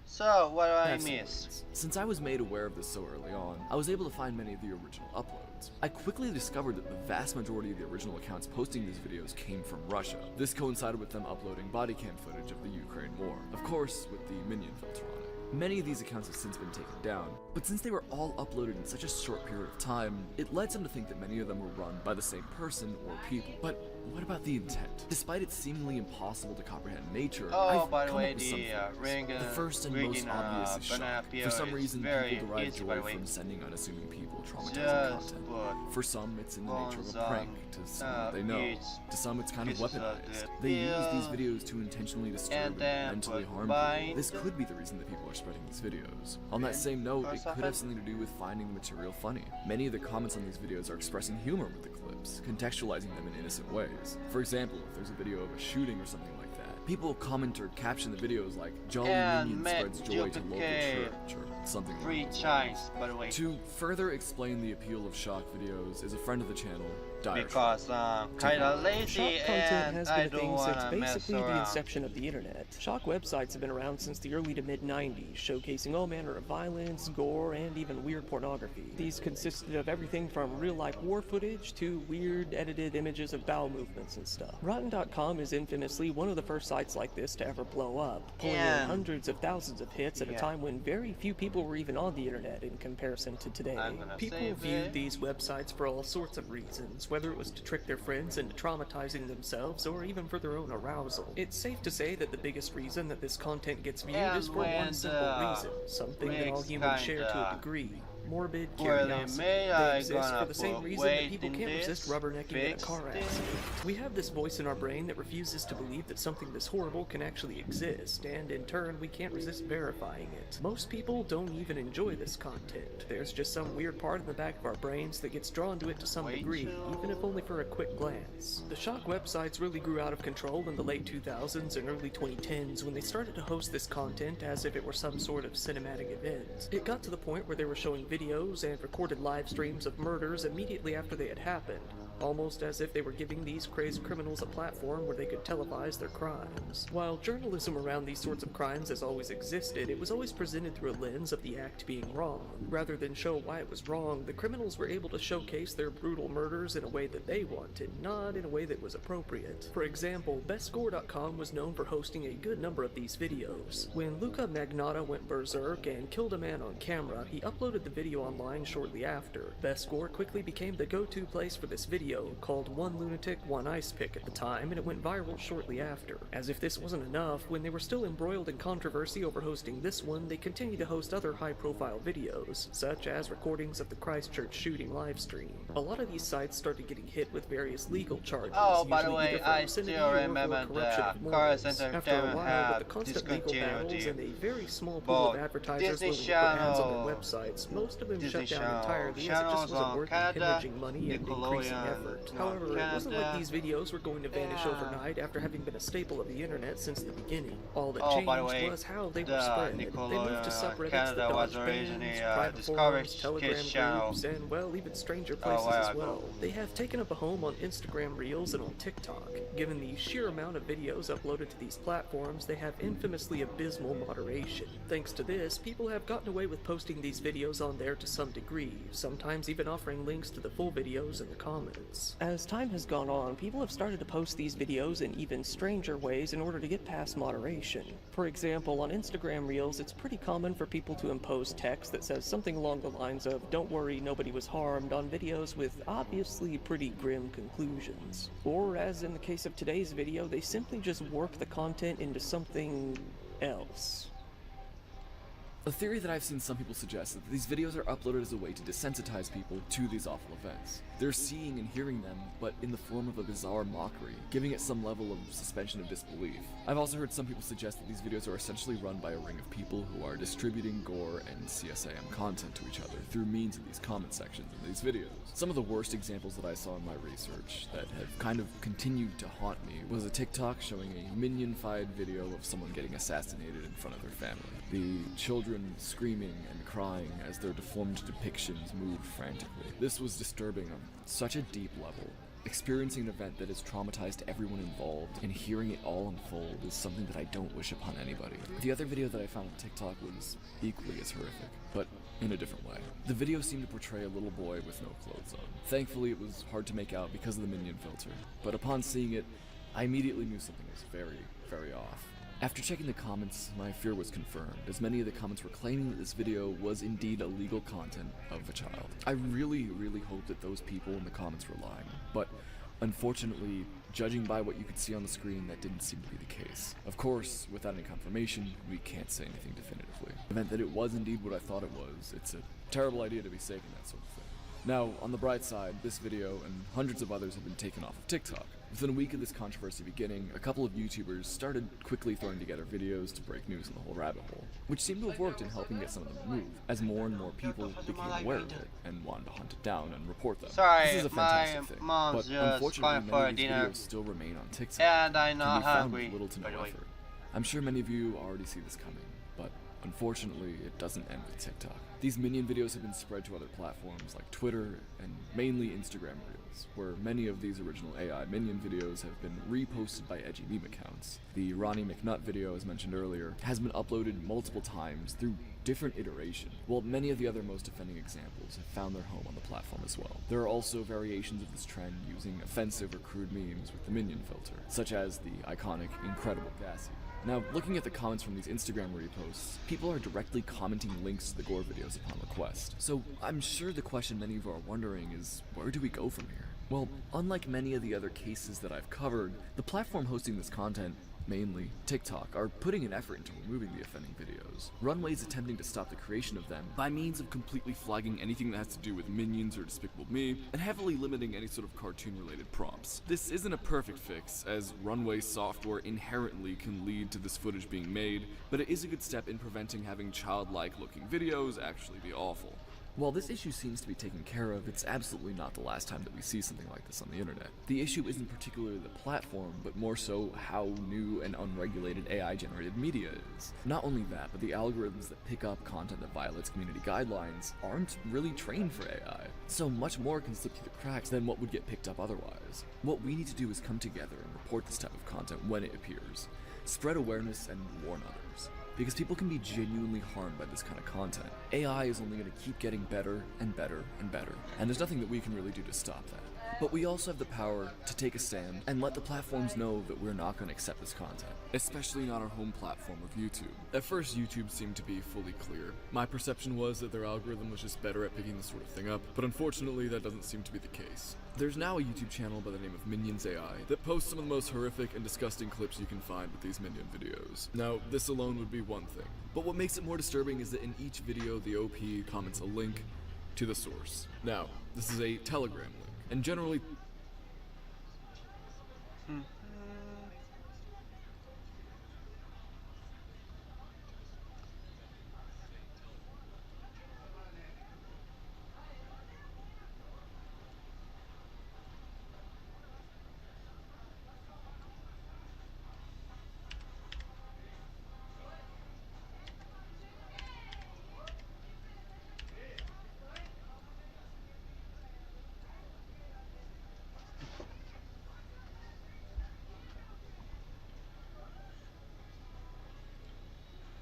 So, what do I miss? Since I was made aware of this so early on, I was able to find many of the original uploads. I quickly discovered that the vast majority of the original accounts posting these videos came from Russia. This coincided with them uploading body cam footage of the Ukraine war, of course with the minion filter on it. Many of these accounts have since been taken down, but since they were all uploaded in such a short period of time, it led some to think that many of them were run by the same person or people. But what about the intent? Despite its seemingly impossible to comprehend nature, I've come up with something. The first and most obvious is shock. For some reason, people derive joy from sending unassuming people traumatizing content. For some, it's in the nature of a prank to someone they know. To some, it's kind of weaponized. They use these videos to intentionally disturb and mentally harm people. This could be the reason that people are spreading these videos. On that same note, it could have something to do with finding the material funny. Many of the comments on these videos are expressing humor with the clips, contextualizing them in innocent ways. For example, if there's a video of a shooting or something like that, people comment or caption the videos like, "Jolly Minion spreads joy to local church," or something like that. To further explain the appeal of shock videos is a friend of the channel, Derick. Because kinda lazy Shock content has been a thing since basically the inception of the internet. Shock websites have been around since the early to mid-90s, showcasing all manner of violence, gore, and even weird pornography. These consisted of everything from real-life war footage to weird edited images of bowel movements and stuff. Rotten.com is infamously one of the first sites like this to ever blow up, pulling in hundreds of thousands of hits at a time when very few people were even on the internet in comparison to today. People viewed these websites for all sorts of reasons, whether it was to trick their friends into traumatizing themselves or even for their own arousal. It's safe to say that the biggest reason that this content gets viewed is for one simple reason, something that all humans share to a degree: morbid curiosity. They exist for the same reason that people can't resist rubbernecking in a car accident. We have this voice in our brain that refuses to believe that something this horrible can actually exist, and in turn we can't resist verifying it. Most people don't even enjoy this content. There's just some weird part in the back of our brains that gets drawn to it to some degree, even if only for a quick glance. The shock websites really grew out of control in the late 2000s and early 2010s when they started to host this content as if it were some sort of cinematic event. It got to the point where they were showing videos and recorded live streams of murders immediately after they had happened, almost as if they were giving these crazed criminals a platform where they could televise their crimes. While journalism around these sorts of crimes has always existed, it was always presented through a lens of the act being wrong. Rather than show why it was wrong, the criminals were able to showcase their brutal murders in a way that they wanted, not in a way that was appropriate. For example, BestScore.com was known for hosting a good number of these videos. When Luca Magnotta went berserk and killed a man on camera, he uploaded the video online shortly after. BestScore quickly became the go-to place for this video, called One Lunatic, One Ice Pick at the time, and it went viral shortly after. As if this wasn't enough, when they were still embroiled in controversy over hosting this one, they continued to host other high-profile videos, such as recordings of the Christchurch shooting livestream. A lot of these sites started getting hit with various legal charges. Oh, by the way, I still remember the Cars Entertainment had the constant legal battles and a very small pool of advertisers willing to put ads on their websites, most of them shut down entirely as it just wasn't worth hemorrhaging money and increasing effort. However, it wasn't like these videos were going to vanish overnight after having been a staple of the internet since the beginning. All that changed was how they were spread. They moved to subreddits that dodged bans, private forums, Telegram groups, and, well, even stranger places as well. They have taken up a home on Instagram Reels and on TikTok. Given the sheer amount of videos uploaded to these platforms, they have infamously abysmal moderation. Thanks to this, people have gotten away with posting these videos on there to some degree, sometimes even offering links to the full videos in the comments. As time has gone on, people have started to post these videos in even stranger ways in order to get past moderation. For example, on Instagram Reels, it's pretty common for people to impose text that says something along the lines of "Don't worry, nobody was harmed" on videos with obviously pretty grim conclusions. Or, as in the case of today's video, they simply just warp the content into something else. A theory that I've seen some people suggest is that these videos are uploaded as a way to desensitize people to these awful events. They're seeing and hearing them, but in the form of a bizarre mockery, giving it some level of suspension of disbelief. I've also heard some people suggest that these videos are essentially run by a ring of people who are distributing gore and CSAM content to each other through means of these comment sections in these videos. Some of the worst examples that I saw in my research that have kind of continued to haunt me was a TikTok showing a minion-fied video of someone getting assassinated in front of their family. The children screaming and crying as their deformed depictions moved frantically. This was disturbing on such a deep level Experiencing an event that has traumatized everyone involved and hearing it all unfold is something that I don't wish upon anybody. The other video that I found on TikTok was equally as horrific, but in a different way. The video seemed to portray a little boy with no clothes on. Thankfully, it was hard to make out because of the minion filter, but upon seeing it, I immediately knew something was very, very off. After checking the comments, my fear was confirmed, as many of the comments were claiming that this video was indeed illegal content of a child. I really, really hope that those people in the comments were lying, but unfortunately, judging by what you could see on the screen, that didn't seem to be the case. Of course, without any confirmation, we can't say anything definitively. It meant that it was indeed what I thought it was. It's a terrible idea to be safe in that sort of thing. Now, on the bright side, this video and hundreds of others have been taken off of TikTok. Within a week of this controversy beginning, a couple of YouTubers started quickly throwing together videos to break news in the whole rabbit hole, which seemed to have worked in helping get some of them removed, as more and more people became aware of it and wanted to hunt it down and report them. Sorry, this is a fantastic thing, mom's but just unfortunately for many of these dinner. videos still remain on TikTok And I'm not can be found hungry, with little to no by the way. effort. I'm sure many of you already see this coming, but unfortunately it doesn't end with TikTok. These minion videos have been spread to other platforms like Twitter and mainly Instagram Reels, where many of these original AI minion videos have been reposted by edgy meme accounts. The Ronnie McNutt video, as mentioned earlier, has been uploaded multiple times through different iterations, while many of the other most offending examples have found their home on the platform as well. There are also variations of this trend using offensive or crude memes with the minion filter, such as the iconic Incredible Gassy. Now, looking at the comments from these Instagram reposts, people are directly commenting links to the gore videos upon request. So I'm sure the question many of you are wondering is, where do we go from here? Well, unlike many of the other cases that I've covered, the platform hosting this content, mainly TikTok, are putting an effort into removing the offending videos. Runway is attempting to stop the creation of them by means of completely flagging anything that has to do with Minions or Despicable Me, and heavily limiting any sort of cartoon-related prompts. This isn't a perfect fix, as Runway software inherently can lead to this footage being made, but it is a good step in preventing having childlike looking videos actually be awful. While this issue seems to be taken care of, it's absolutely not the last time that we see something like this on the internet. The issue isn't particularly the platform, but more so how new and unregulated AI-generated media is. Not only that, but the algorithms that pick up content that violates community guidelines aren't really trained for AI. So much more can slip through the cracks than what would get picked up otherwise. What we need to do is come together and report this type of content when it appears, spread awareness, and warn others. Because people can be genuinely harmed by this kind of content. AI is only going to keep getting better and better and better, and there's nothing that we can really do to stop that. But we also have the power to take a stand and let the platforms know that we're not going to accept this content, especially on our home platform of YouTube. At first, YouTube seemed to be fully clear. My perception was that their algorithm was just better at picking this sort of thing up, but unfortunately that doesn't seem to be the case. There's now a YouTube channel by the name of Minions AI that posts some of the most horrific and disgusting clips you can find with these Minion videos. Now, this alone would be one thing, but what makes it more disturbing is that in each video the OP comments a link to the source. Now, this is a Telegram link, and generally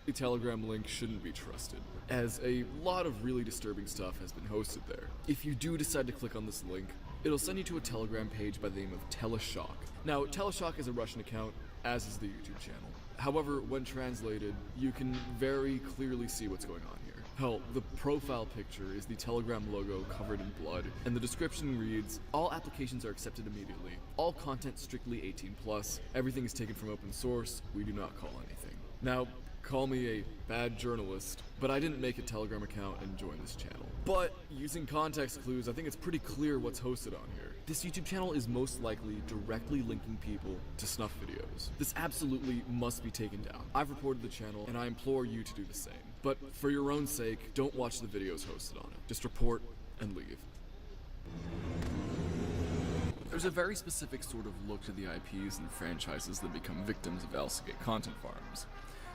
the Telegram link shouldn't be trusted, as a lot of really disturbing stuff has been hosted there. If you do decide to click on this link, it'll send you to a Telegram page by the name of Teleshock. Now, Teleshock is a Russian account, as is the YouTube channel. However, when translated, you can very clearly see what's going on here. Hell, the profile picture is the Telegram logo covered in blood, and the description reads, "All applications are accepted immediately. All content strictly 18+. Everything is taken from open source. We do not call anything." Now, call me a bad journalist, but I didn't make a Telegram account and join this channel. But using context clues, I think it's pretty clear what's hosted on here. This YouTube channel is most likely directly linking people to snuff videos. This absolutely must be taken down. I've reported the channel, and I implore you to do the same. But for your own sake, don't watch the videos hosted on it. Just report and leave. There's a very specific sort of look to the IPs and franchises that become victims of Elsagate content farms.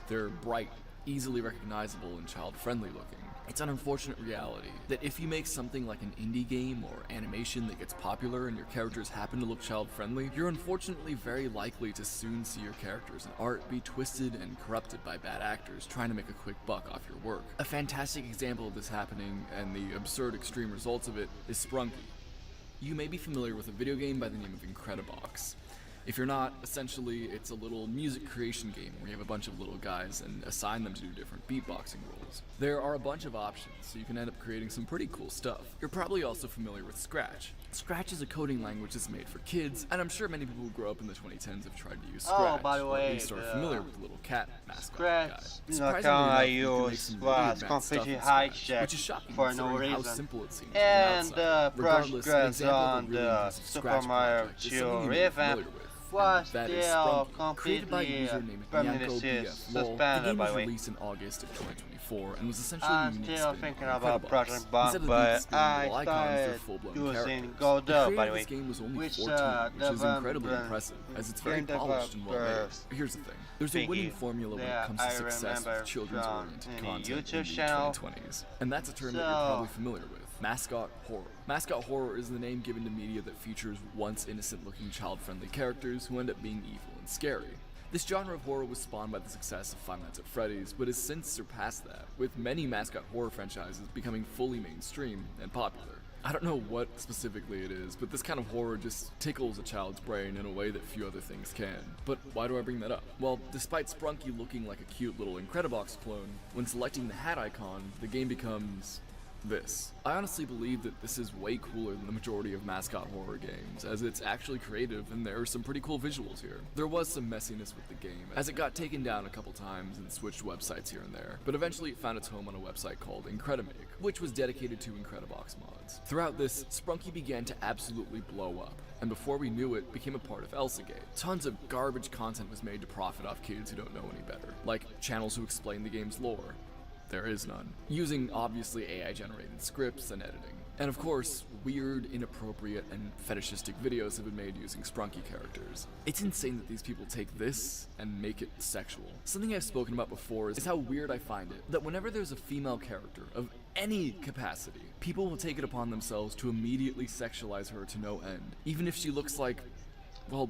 They're bright, easily recognizable, and child-friendly looking. It's an unfortunate reality that if you make something like an indie game or animation that gets popular and your characters happen to look child-friendly, you're unfortunately very likely to soon see your characters and art be twisted and corrupted by bad actors trying to make a quick buck off your work. A fantastic example of this happening, and the absurd extreme results of it, is Sprunky. You may be familiar with a video game by the name of Incredibox. If you're not, essentially it's a little music creation game where you have a bunch of little guys and assign them to do different beatboxing roles. There are a bunch of options, so you can end up creating some pretty cool stuff. You're probably also familiar with Scratch. Scratch is a coding language that's made for kids, and I'm sure many people who grew up in the 2010s have tried to use Scratch, by the way, or at least are familiar with the little cat mascot Scratch, guy. Surprisingly enough, was completely hijacked which is shocking for no considering reason. how simple it seems And from the outside. progress Regardless, an on example of a really the impressive Super Scratch Mario project is 2 something you may be revamp familiar with. was That is still Sprunky. Created by a completely user named permanently Yanko BF Lol, the suspended, game by was the way. released in August of 2024 and was essentially I'm a unique still spin thinking on about Incredibox. Project Bump, Instead of but beats spinning I little icons, they're started full-blown using characters. Gold The Up, creator by of the way, this game was only which 14, which is incredibly developer- impressive, as it's very game polished and well made. developers Here's the thing. There's a winning formula when it comes to I success remember with children's-oriented from content any in YouTube the channel. 2020s. And that's a term that you're probably familiar with. Mascot horror. Mascot horror is the name given to media that features once innocent-looking child-friendly characters who end up being evil and scary. This genre of horror was spawned by the success of Five Nights at Freddy's, but has since surpassed that, with many mascot horror franchises becoming fully mainstream and popular. I don't know what specifically it is, but this kind of horror just tickles a child's brain in a way that few other things can. But why do I bring that up? Well, despite Sprunky looking like a cute little Incredibox clone, when selecting the hat icon, the game becomes this. I honestly believe that this is way cooler than the majority of mascot horror games, as it's actually creative and there are some pretty cool visuals here. There was some messiness with the game, as it got taken down a couple times and switched websites here and there, but eventually it found its home on a website called Incredimake, which was dedicated to Incredibox mods. Throughout this, Sprunky began to absolutely blow up, and before we knew it, became a part of ElsaGate. Tons of garbage content was made to profit off kids who don't know any better, like channels who explain the game's lore. There is none. Using obviously AI-generated scripts and editing. And of course, weird, inappropriate, and fetishistic videos have been made using Sprunky characters. It's insane that these people take this and make it sexual. Something I've spoken about before is how weird I find it that whenever there's a female character of any capacity, people will take it upon themselves to immediately sexualize her to no end, even if she looks like, well,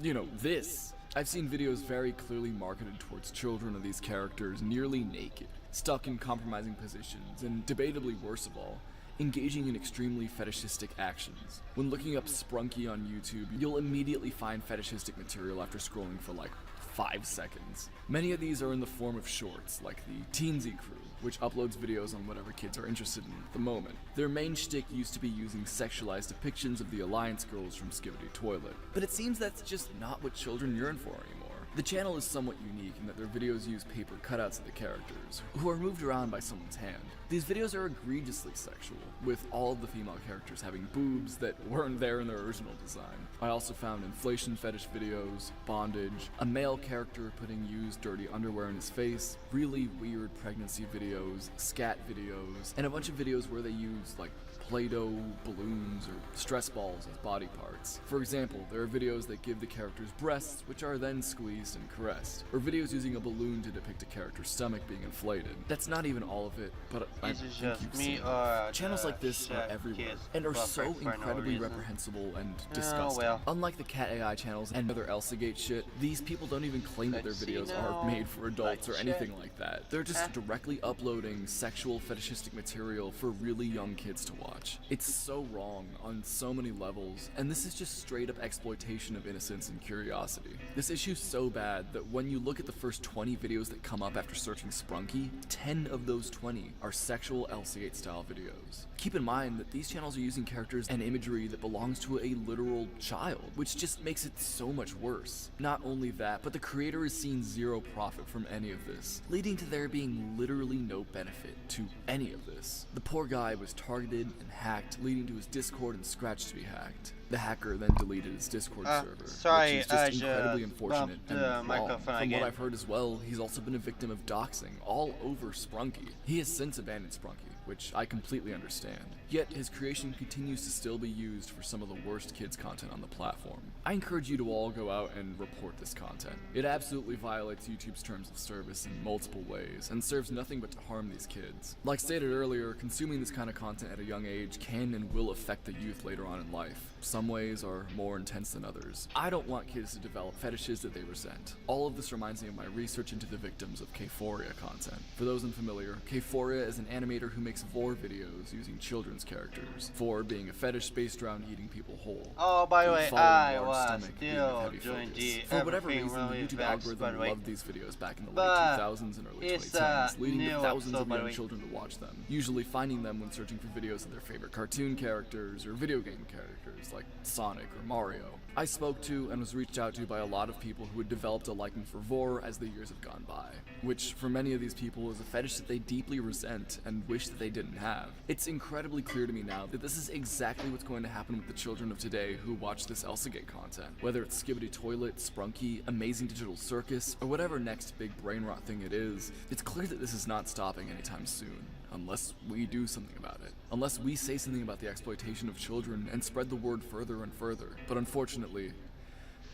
you know, this. I've seen videos very clearly marketed towards children of these characters nearly naked, stuck in compromising positions, and debatably worse of all, engaging in extremely fetishistic actions. When looking up Sprunky on YouTube, you'll immediately find fetishistic material after scrolling for like 5 seconds. Many of these are in the form of shorts, like the Teensy Crew, which uploads videos on whatever kids are interested in at the moment. Their main shtick used to be using sexualized depictions of the Alliance girls from Skibidi Toilet, but it seems that's just not what children yearn for anymore. The channel is somewhat unique in that their videos use paper cutouts of the characters, who are moved around by someone's hand. These videos are egregiously sexual, with all of the female characters having boobs that weren't there in their original design. I also found inflation fetish videos, bondage, a male character putting used dirty underwear in his face, really weird pregnancy videos, scat videos, and a bunch of videos where they use like Play-Doh, balloons, or stress balls as body parts. For example, there are videos that give the characters breasts, which are then squeezed and caressed, or videos using a balloon to depict a character's stomach being inflated. That's not even all of it, but I think you've seen it. Channels like this are everywhere, and are so incredibly reprehensible and disgusting. Unlike the Cat AI channels and other ElsaGate shit, these people don't even claim that their videos are made for adults or anything like that. They're just directly uploading sexual fetishistic material for really young kids to watch. It's so wrong on so many levels, and this is just straight up exploitation of innocence and curiosity. This issue's so bad that when you look at the first 20 videos that come up after searching Sprunky, 10 of those 20 are sexual ElsaGate style videos. Keep in mind that these channels are using characters and imagery that belongs to a literal child, which just makes it so much worse. Not only that, but the creator is seeing zero profit from any of this, leading to there being literally no benefit to any of this. The poor guy was targeted and hacked, leading to his Discord and Scratch to be hacked. The hacker then deleted his Discord server, which is just incredibly unfortunate and wrong. From what I've heard as well, he's also been a victim of doxing all over Sprunky. He has since abandoned Sprunky, which I completely understand. Yet his creation continues to still be used for some of the worst kids content on the platform. I encourage you to all go out and report this content. It absolutely violates YouTube's terms of service in multiple ways and serves nothing but to harm these kids. Like stated earlier, consuming this kind of content at a young age can and will affect the youth later on in life. Some ways are more intense than others. I don't want kids to develop fetishes that they resent. All of this reminds me of my research into the victims of K4D content. For those unfamiliar, K4D is an animator who makes vor videos using children's characters, vor being a fetish based around eating people whole. Oh, by the way, I was still doing the for whatever reason, the YouTube algorithm loved these videos back in the late 2000s and early 2010s, leading to thousands of young children to watch them, usually finding them when searching for videos of their favorite cartoon characters or video game characters like Sonic or Mario. I spoke to and was reached out to by a lot of people who had developed a liking for vor as the years have gone by, which for many of these people is a fetish that they deeply resent and wish that they didn't have. It's incredibly clear to me now that this is exactly what's going to happen with the children of today who watch this Elsagate content. Whether it's Skibidi Toilet, Sprunky, Amazing Digital Circus, or whatever next big brain rot thing it is, it's clear that this is not stopping anytime soon. Unless we do something about it. Unless we say something about the exploitation of children and spread the word further and further. But unfortunately,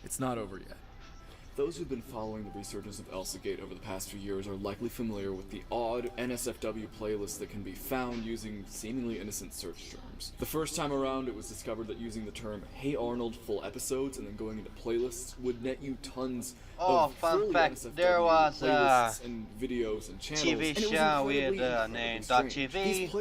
it's not over yet. Those who've been following the resurgence of Elsagate over the past few years are likely familiar with the odd NSFW playlists that can be found using seemingly innocent search terms. The first time around, it was discovered that using the term "Hey Arnold" full episodes and then going into playlists would net you tons of fun fact, NSFW there was playlists and videos and channels. TV show with name .tv,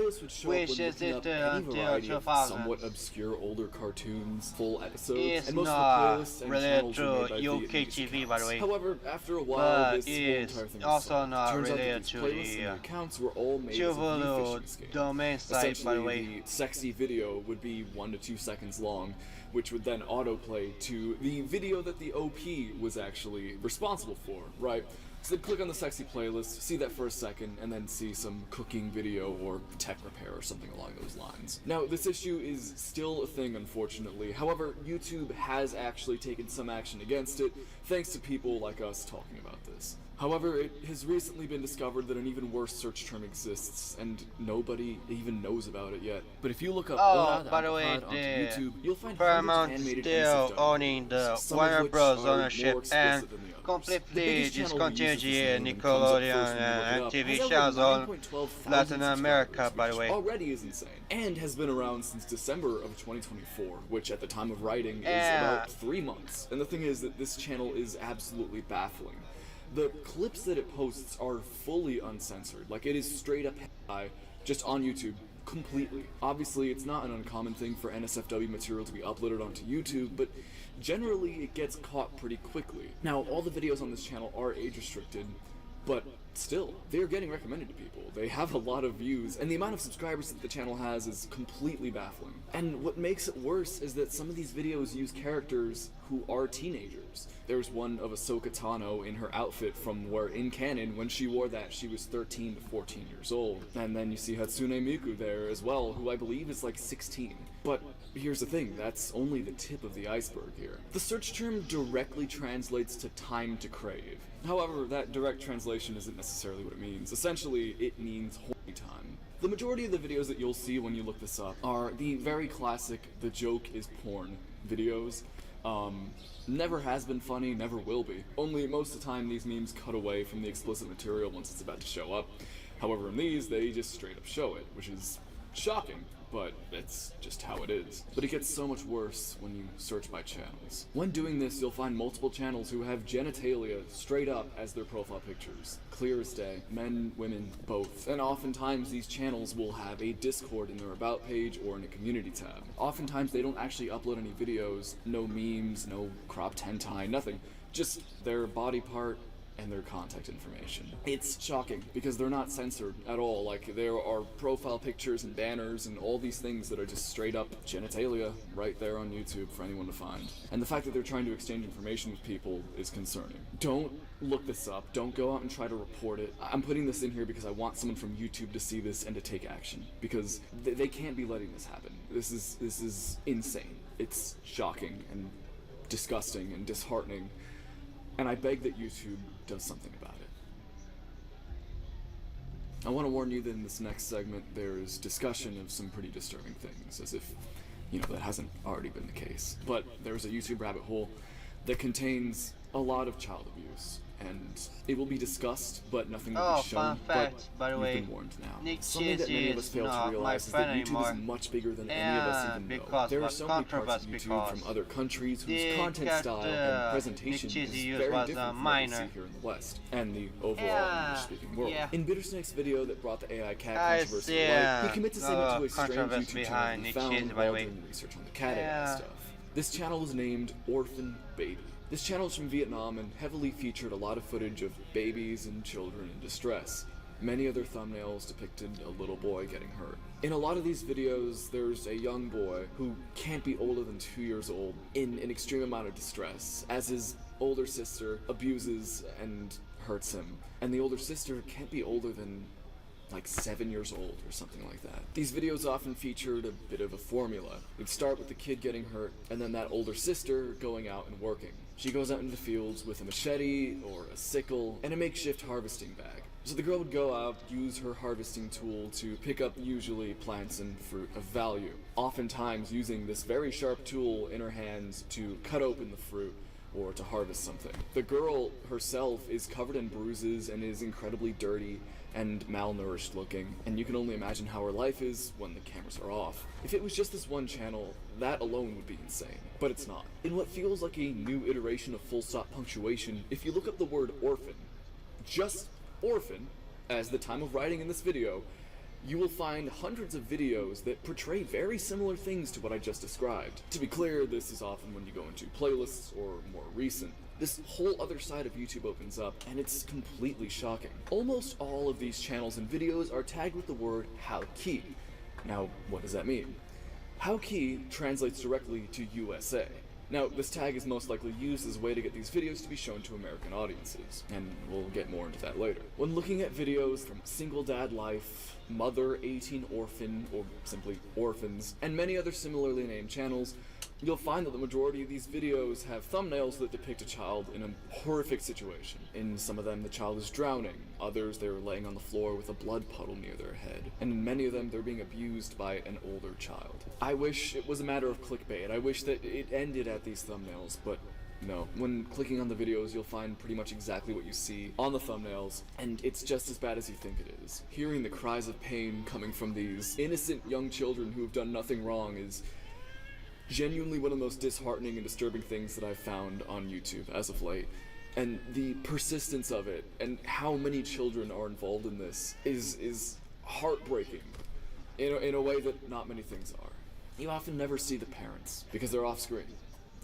which is it until 2000. Somewhat obscure older cartoons, full episodes, it's and most not of the playlists and related channels to are made by UK TV, by the way. However, after a while, But this whole it's entire thing also was not turns out that related these to playlists the and accounts were all made as a Tuvalu phishing scheme. domain site, by the way. Essentially, the sexy video would be 1 to 2 seconds long, which would then autoplay to the video that the OP was actually responsible for, right? So they'd click on the sexy playlist, see that for a second, and then see some cooking video or tech repair or something along those lines. Now, this issue is still a thing, unfortunately. However, YouTube has actually taken some action against it, thanks to people like us talking about this. However, it has recently been discovered that an even worse search term exists, and nobody even knows about it yet. But if you look up by the way, onto YouTube, you'll find Paramount still owning the Warner Bros. Ownership and completely discontinued Nickelodeon and TV shows on Latin America, by the way. Already is insane, and has been around since December of 2024, which at the time of writing is about 3 months. And the thing is that this channel is absolutely baffling. The clips that it posts are fully uncensored, like it is straight up hentai, just on YouTube, completely. Obviously, it's not an uncommon thing for NSFW material to be uploaded onto YouTube, but generally it gets caught pretty quickly. Now, all the videos on this channel are age restricted, but still, they're getting recommended to people. They have a lot of views, and the amount of subscribers that the channel has is completely baffling. And what makes it worse is that some of these videos use characters who are teenagers. There's one of Ahsoka Tano in her outfit from where, in canon, when she wore that, she was 13 to 14 years old. And then you see Hatsune Miku there as well, who I believe is like 16. But here's the thing, that's only the tip of the iceberg here. The search term directly translates to time to crave. However, that direct translation isn't necessarily what it means. Essentially, it means horny time. The majority of the videos that you'll see when you look this up are the very classic "the joke is porn" videos. Never has been funny, never will be. Only most of the time these memes cut away from the explicit material once it's about to show up. However, in these, they just straight up show it, which is shocking. But it's just how it is. But it gets so much worse when you search by channels. When doing this, you'll find multiple channels who have genitalia straight up as their profile pictures. Clear as day. Men, women, both. And oftentimes these channels will have a Discord in their About page or in a community tab. Oftentimes they don't actually upload any videos, no memes, no cropped hentai, nothing. Just their body part and their contact information. It's shocking because they're not censored at all. Like, there are profile pictures and banners and all these things that are just straight up genitalia right there on YouTube for anyone to find. And the fact that they're trying to exchange information with people is concerning. Don't look this up. Don't go out and try to report it. I'm putting this in here because I want someone from YouTube to see this and to take action, because they can't be letting this happen. This is insane. It's shocking and disgusting and disheartening. And I beg that YouTube does something about it. I want to warn you that in this next segment there's discussion of some pretty disturbing things, as if, you know, that hasn't already been the case. But there's a YouTube rabbit hole that contains a lot of child abuse, and it will be discussed, but nothing will be shown. Fun fact, by the way, you've been warned now. Nick Something that many of us fail to realize is that YouTube is much bigger than any of us even know. There are so many parts of YouTube from other countries whose content style and presentation is very different from what we see here in the West, and the overall English-speaking world. In Bittersnake's video that brought the AI cat controversy to light, he commits a segment to a strange YouTube channel he found while doing research on the cat AI stuff. This channel was named Orphan Baby. This channel is from Vietnam and heavily featured a lot of footage of babies and children in distress. Many other thumbnails depicted a little boy getting hurt. In a lot of these videos, there's a young boy who can't be older than 2 years old in an extreme amount of distress, as his older sister abuses and hurts him. And the older sister can't be older than like 7 years old or something like that. These videos often featured a bit of a formula. It'd start with the kid getting hurt, and then that older sister going out and working. She goes out into the fields with a machete or a sickle and a makeshift harvesting bag. So the girl would go out, use her harvesting tool to pick up usually plants and fruit of value, oftentimes using this very sharp tool in her hands to cut open the fruit or to harvest something. The girl herself is covered in bruises and is incredibly dirty and malnourished looking, and you can only imagine how her life is when the cameras are off. If it was just this one channel, that alone would be insane, but it's not. In what feels like a new iteration of full stop punctuation, if you look up the word orphan, just orphan, as the time of writing in this video, you will find hundreds of videos that portray very similar things to what I just described. To be clear, this is often when you go into playlists or more recent. This whole other side of YouTube opens up, and it's completely shocking. Almost all of these channels and videos are tagged with the word How Key. Now, what does that mean? How Key translates directly to USA. Now, this tag is most likely used as a way to get these videos to be shown to American audiences, and we'll get more into that later. When looking at videos from Single Dad Life, Mother 18 Orphan, or simply Orphans, and many other similarly named channels, you'll find that the majority of these videos have thumbnails that depict a child in a horrific situation. In some of them, the child is drowning. Others, they're laying on the floor with a blood puddle near their head. And in many of them, they're being abused by an older child. I wish it was a matter of clickbait. I wish that it ended at these thumbnails, but no. When clicking on the videos, you'll find pretty much exactly what you see on the thumbnails, and it's just as bad as you think it is. Hearing the cries of pain coming from these innocent young children who have done nothing wrong is genuinely one of the most disheartening and disturbing things that I've found on YouTube as of late. And the persistence of it and how many children are involved in this is heartbreaking in a way that not many things are. You often never see the parents because they're off screen.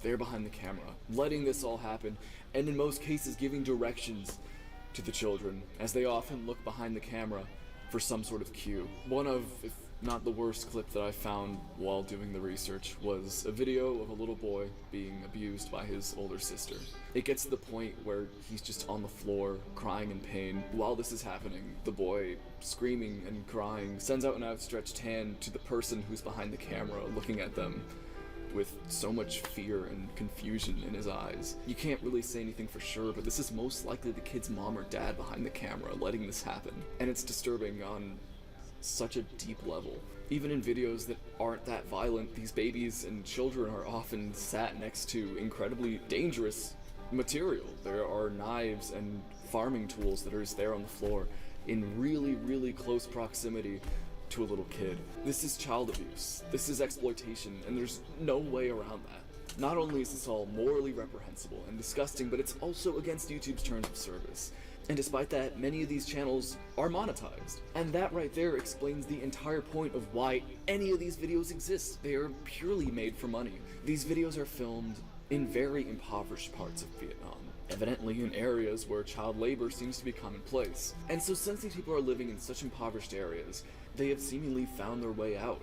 They're behind the camera, letting this all happen, and in most cases giving directions to the children as they often look behind the camera for some sort of cue. One of, if not the worst clip that I found while doing the research was a video of a little boy being abused by his older sister. It gets to the point where he's just on the floor, crying in pain. While this is happening, the boy, screaming and crying, sends out an outstretched hand to the person who's behind the camera, looking at them with so much fear and confusion in his eyes. You can't really say anything for sure, but this is most likely the kid's mom or dad behind the camera letting this happen. And it's disturbing on such a deep level. Even in videos that aren't that violent, these babies and children are often sat next to incredibly dangerous material. There are knives and farming tools that are just there on the floor in really, really close proximity to a little kid. This is child abuse. This is exploitation, and there's no way around that. Not only is this all morally reprehensible and disgusting, but it's also against YouTube's terms of service. And despite that, many of these channels are monetized. And that right there explains the entire point of why any of these videos exist. They are purely made for money. These videos are filmed in very impoverished parts of Vietnam, evidently in areas where child labor seems to be commonplace. And so since these people are living in such impoverished areas, they have seemingly found their way out.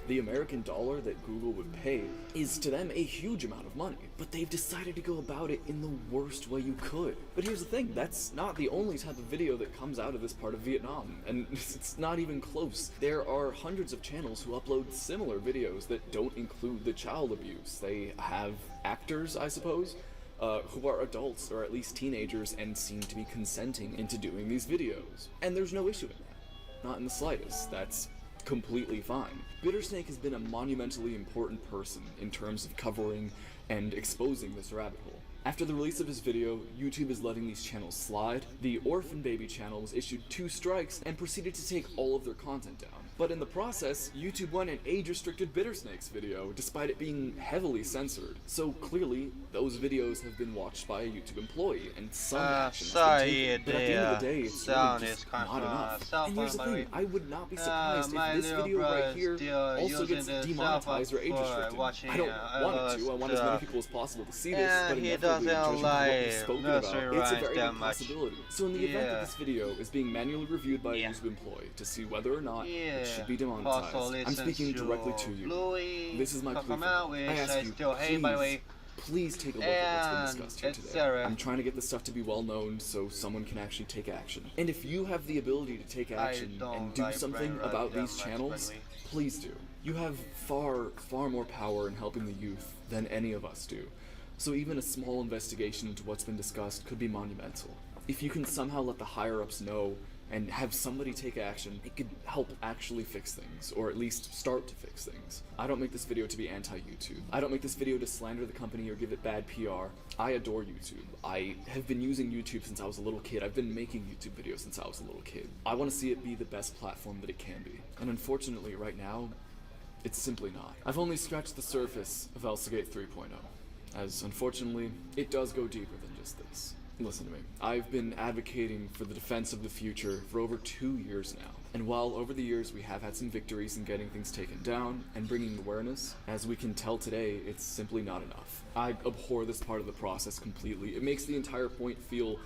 The American dollar that Google would pay is to them a huge amount of money, but they've decided to go about it in the worst way you could. But here's the thing, that's not the only type of video that comes out of this part of Vietnam, and it's not even close. There are hundreds of channels who upload similar videos that don't include the child abuse. They have actors, I suppose, who are adults or at least teenagers and seem to be consenting into doing these videos. And there's no issue in that. Not in the slightest. That's completely fine. Bittersnake has been a monumentally important person in terms of covering and exposing this rabbit hole. After the release of his video, YouTube is letting these channels slide. The Orphan Baby channel was issued 2 strikes and proceeded to take all of their content down. But in the process, YouTube went and age-restricted Bittersnake's video, despite it being heavily censored. So clearly, those videos have been watched by a YouTube employee, and some action has been taken. But at the end of the day, it's really just not enough. And here's the thing, I would not be surprised if this video right here also gets demonetized or age-restricted. I don't want it to, I want as many people as possible to see this, but inevitably, judging by what we've spoken about, it's a very good possibility. So in the event that this video is being manually reviewed by a YouTube employee to see whether or not it should be demonetized, I'm speaking directly to you. This is my plea for you. I ask you, please take a look at what's been discussed here today. I'm trying to get this stuff to be well known so someone can actually take action. And if you have the ability to take action and do something about these channels, please do. You have far more power in helping the youth than any of us do. So even a small investigation into what's been discussed could be monumental. If you can somehow let the higher-ups know and have somebody take action, it could help actually fix things, or at least start to fix things. I don't make this video to be anti-YouTube. I don't make this video to slander the company or give it bad PR. I adore YouTube. I have been using YouTube since I was a little kid. I've been making YouTube videos since I was a little kid. I want to see it be the best platform that it can be. And unfortunately, right now, it's simply not. I've only scratched the surface of Elsagate 3.0, as unfortunately, it does go deeper than just this. Listen to me. I've been advocating for the defense of the future for over 2 years now. And while over the years we have had some victories in getting things taken down and bringing awareness, as we can tell today, it's simply not enough. I abhor this part of the process completely. It makes the entire point feel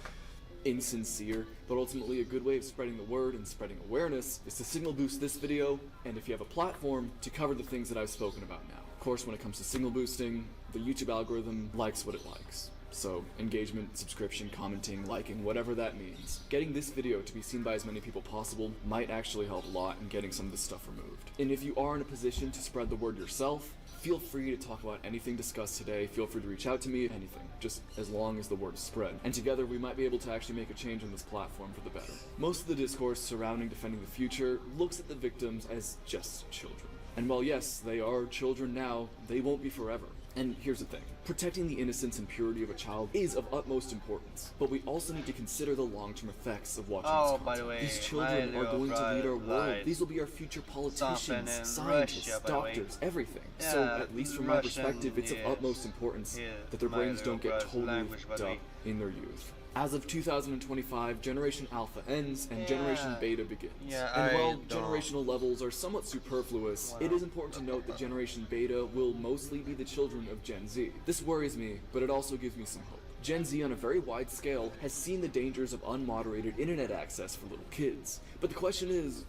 insincere, but ultimately a good way of spreading the word and spreading awareness is to signal boost this video, and if you have a platform, to cover the things that I've spoken about now. Of course, when it comes to signal boosting, the YouTube algorithm likes what it likes. So, engagement, subscription, commenting, liking, whatever that means. Getting this video to be seen by as many people possible might actually help a lot in getting some of this stuff removed. And if you are in a position to spread the word yourself, feel free to talk about anything discussed today. Feel free to reach out to me, anything, just as long as the word is spread. And together we might be able to actually make a change on this platform for the better. Most of the discourse surrounding defending the future looks at the victims as just children. And while yes, they are children now, they won't be forever. And here's the thing, protecting the innocence and purity of a child is of utmost importance, but we also need to consider the long-term effects of watching this content. By the way, these children are going to lead our world. These will be our future politicians, scientists, doctors, everything. Yeah, so at least from my perspective, it's of utmost importance that their brains don't get totally fucked up in their youth. As of 2025, Generation Alpha ends and Generation Beta begins. And while generational levels are somewhat superfluous, it is important to note that Generation Beta will mostly be the children of Gen Z. This worries me, but it also gives me some hope. Gen Z on a very wide scale has seen the dangers of unmoderated internet access for little kids. But the question is,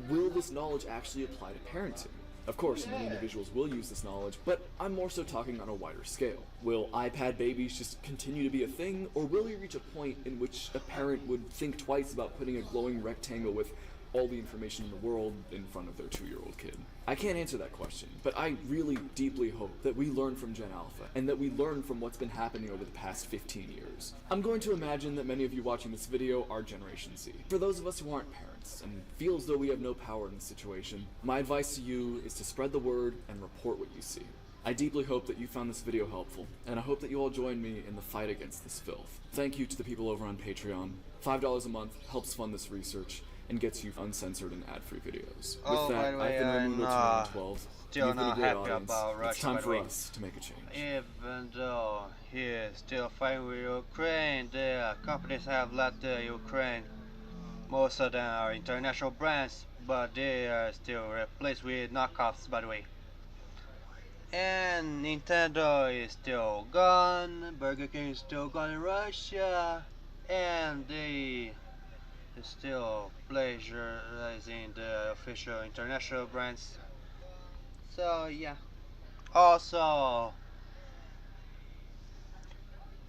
will this knowledge actually apply to parenting? Of course, many individuals will use this knowledge, but I'm more so talking on a wider scale. Will iPad babies just continue to be a thing, or will we reach a point in which a parent would think twice about putting a glowing rectangle with all the information in the world in front of their 2-year-old kid? I can't answer that question, but I really deeply hope that we learn from Gen Alpha, and that we learn from what's been happening over the past 15 years. I'm going to imagine that many of you watching this video are Generation Z. For those of us who aren't parents, and feel as though we have no power in this situation, my advice to you is to spread the word and report what you see. I deeply hope that you found this video helpful, and I hope that you all join me in the fight against this filth. Thank you to the people over on Patreon. $5 a month helps fund this research and gets you uncensored and ad-free videos. With that, I've been Raimundo2012. You've been a great audience. It's time for us to make a change. Even though he is still fighting with Ukraine, the companies have left Ukraine. Most of them are international brands, but they are still replaced with knockoffs, by the way. And Nintendo is still gone, Burger King is still gone in Russia, and they still plagiarizing the official international brands. So yeah. Also,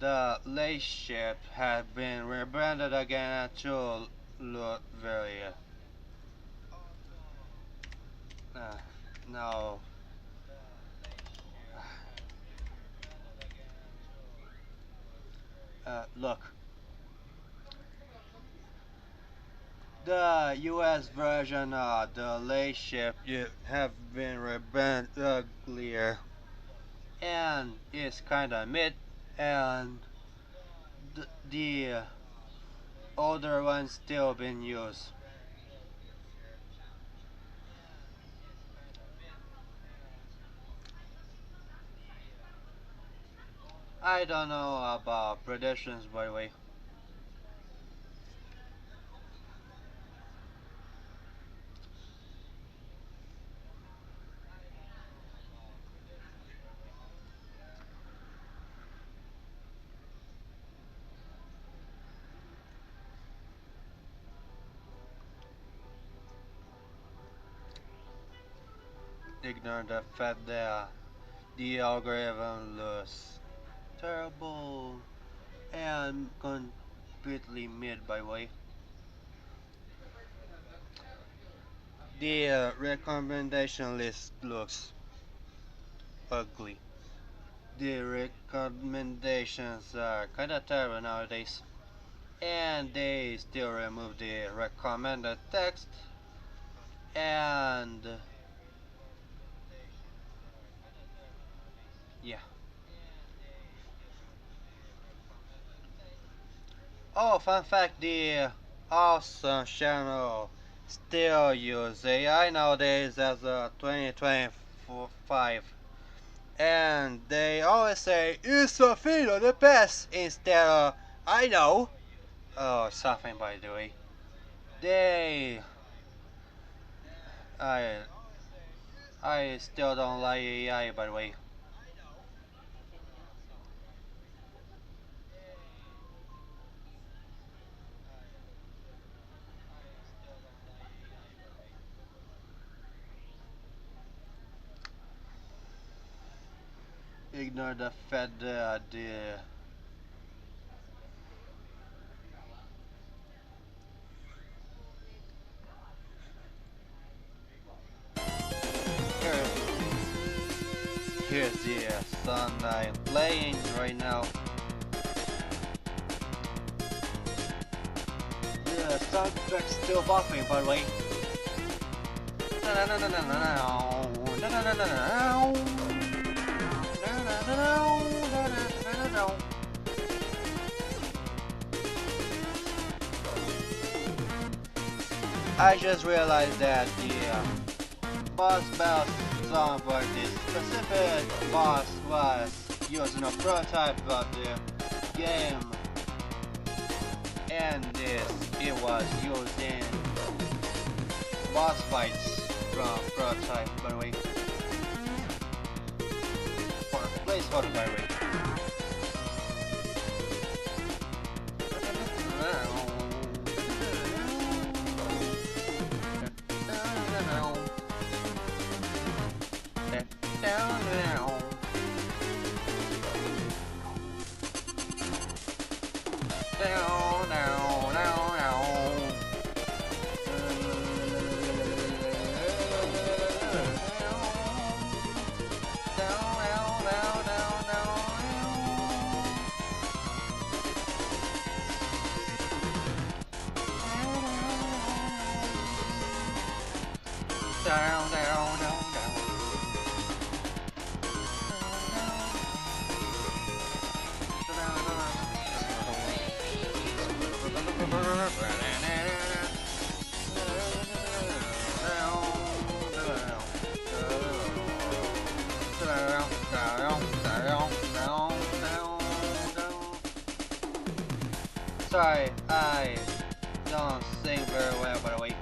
the Lace ship has been rebranded again to look very no. Look. The US version of the late ship have been rebranded uglier and is kinda mid, and the older ones still been used. I don't know about predictions, by the way. Ignore the fact that the algorithm looks terrible and completely mid, by the way. The recommendation list looks ugly. The recommendations are kinda terrible nowadays. And they still remove the recommended text, and yeah. Oh, fun fact, the Awesome channel still use AI nowadays as a 2025. And they always say, it's a thing of the past, instead of, I know. Oh, something by the way. They... I still don't like AI, by the way. Ignore the fact that here's the song I'm playing right now. The soundtrack's still buffing, by the way. I just realized that the boss battle song for this specific boss was using a prototype of the game, and it was using boss fights from prototype, by the way. For placeholder, by the way. Sorry, I don't sing very well, by the way.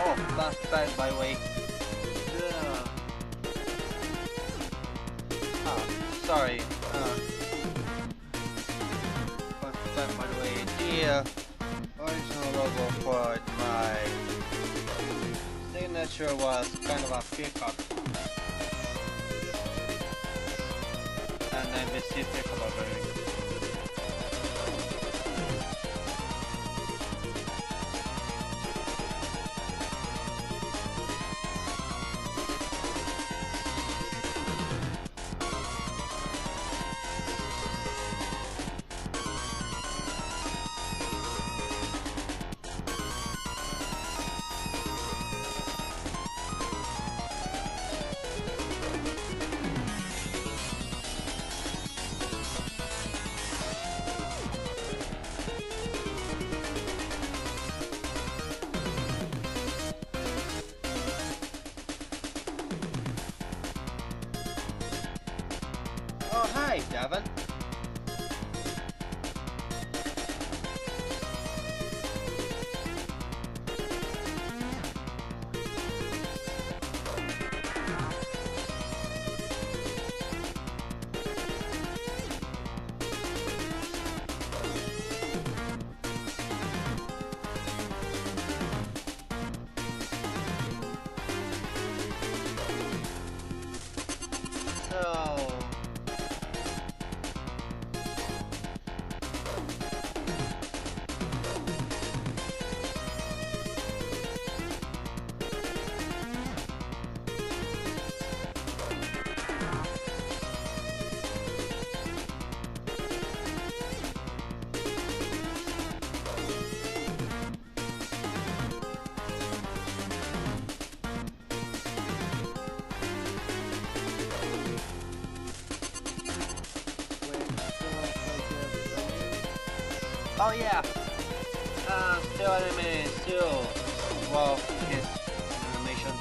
Oh, fun fact, by the way. sorry. But by the way, the original logo for my signature was kind of a peacock. And NBC peacock over. Oh, hi, Devin. So... Oh yeah, still animating, still, well, his animation.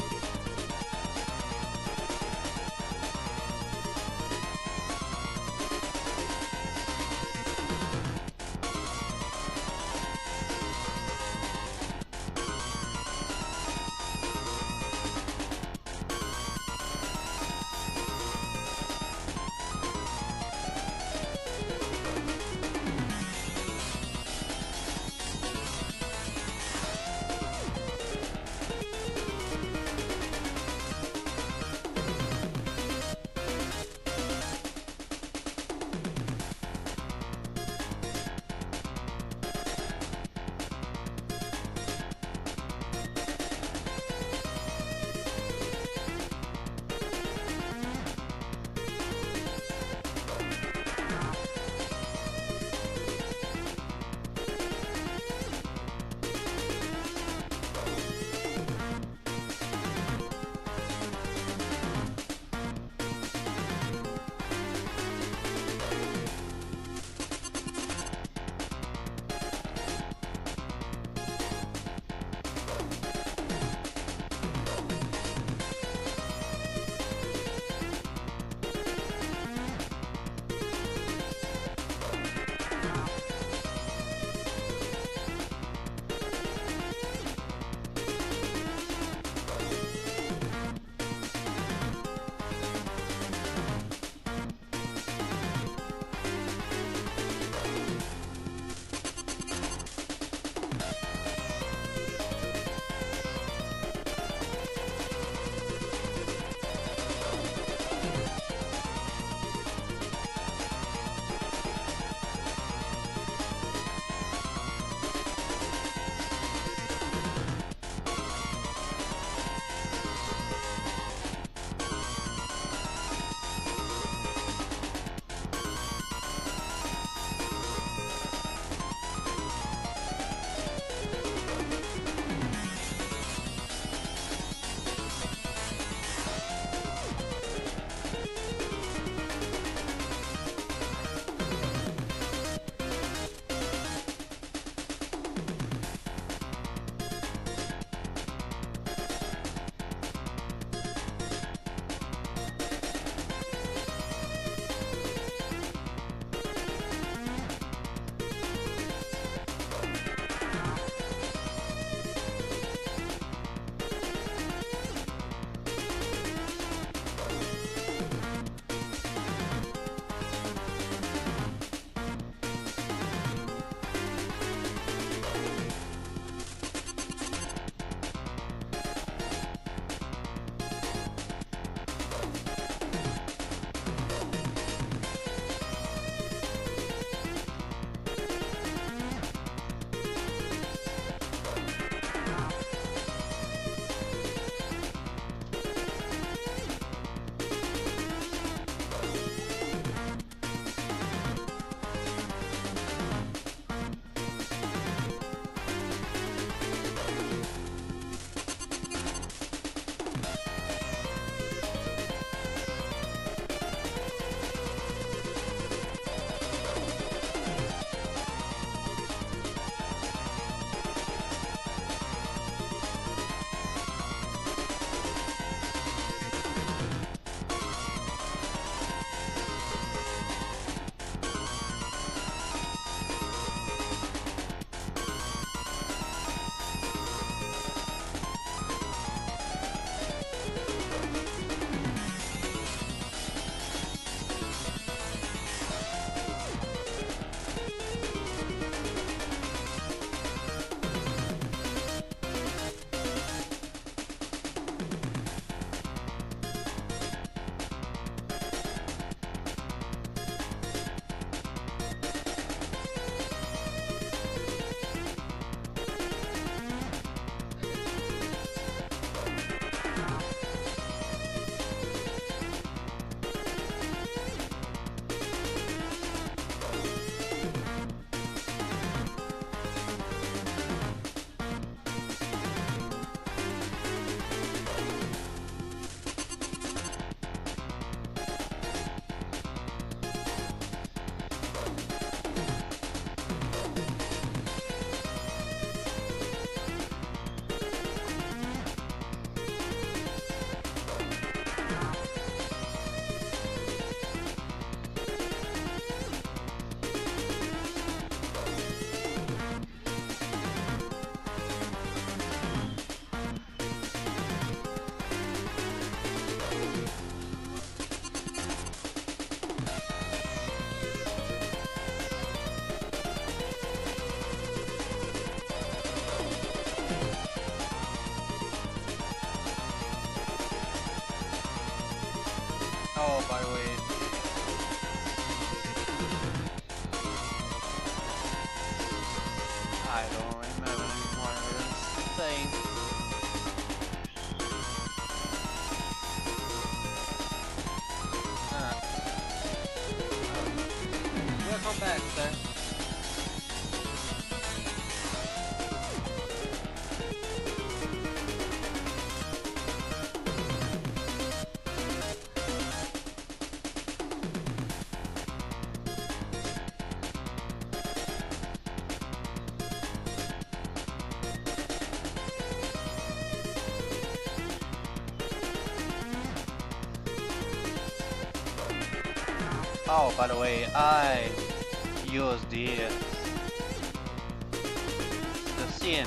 Oh, by the way, I don't remember what I was saying. Welcome back, sir. Oh, by the way, I use the scene.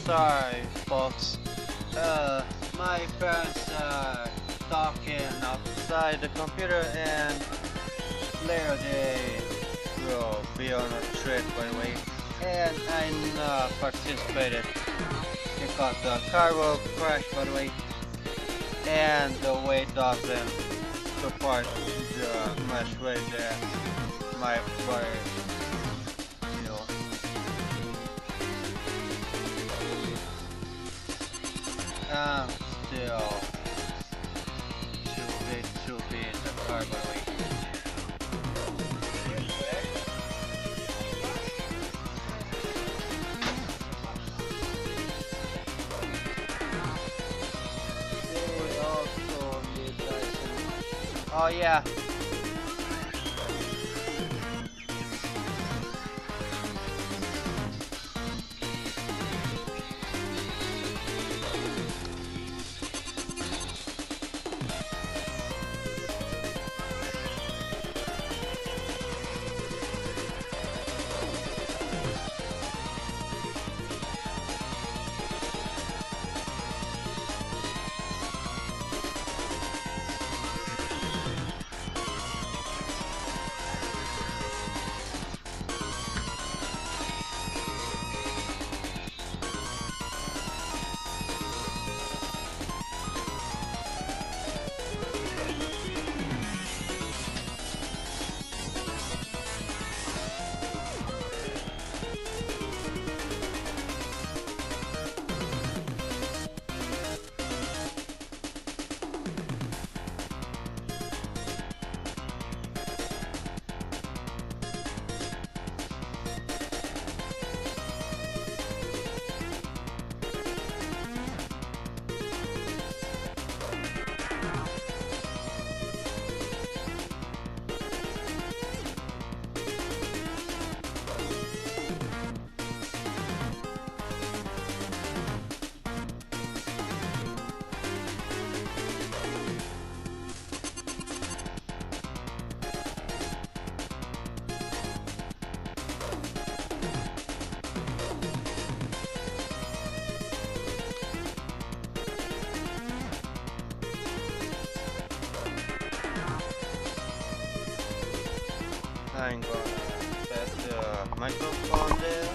Sorry, folks. My parents are talking outside the computer, and later they will be on a trip, by the way. And I not participated because the car will crash, by the way, and the way doesn't support the mesh way that my brother. I'm still too big in the car, by the way. They also need Dyson. Oh yeah. I'm gonna set the microphone there.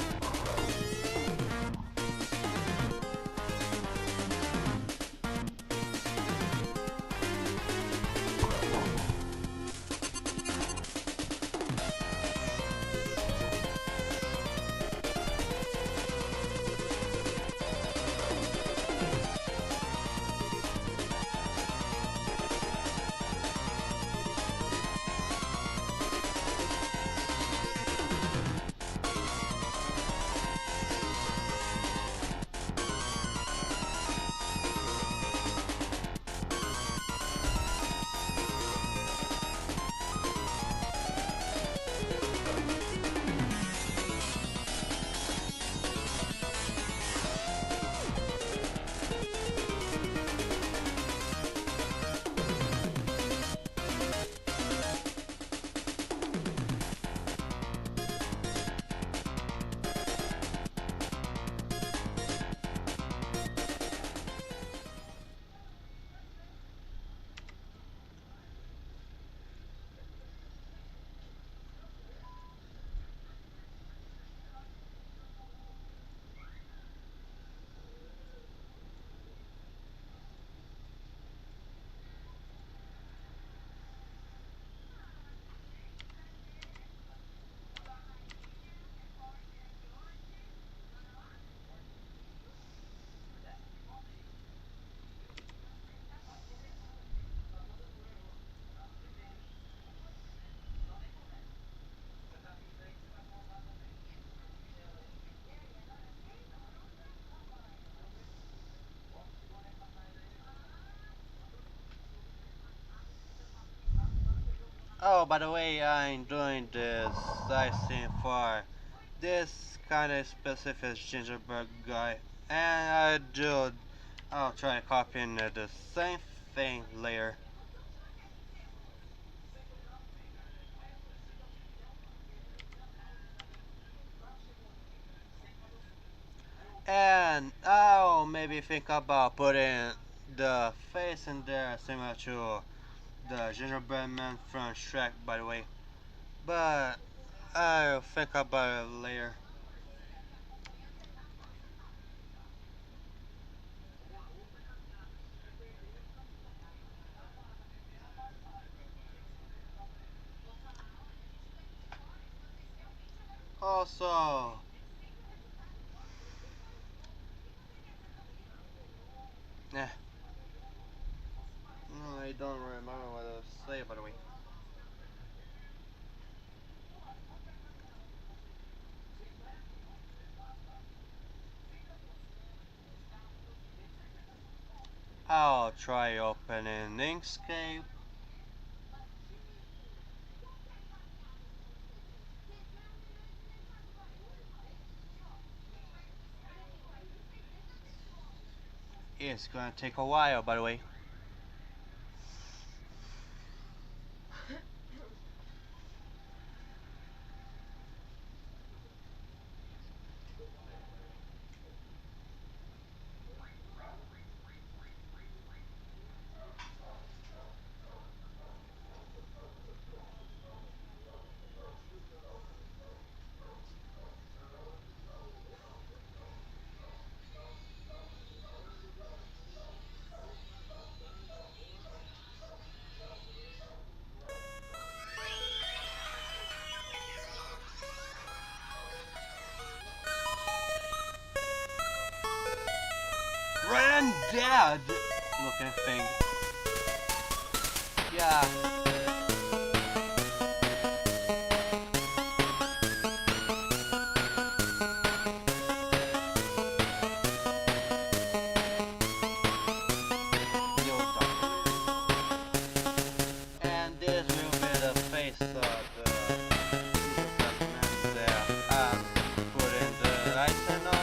Oh, by the way, I'm doing this sizing for this kind of specific gingerbread guy, and I'll try copying the same thing later. And I'll maybe think about putting the face in there similar to the gingerbread man from Shrek, by the way. But I'll think about it later. Also, no, I don't remember what to say, by the way. I'll try opening Inkscape. It's gonna take a while, by the way. Granddad looking thing. Yeah. And this will be the face of the there. Putting the icon on.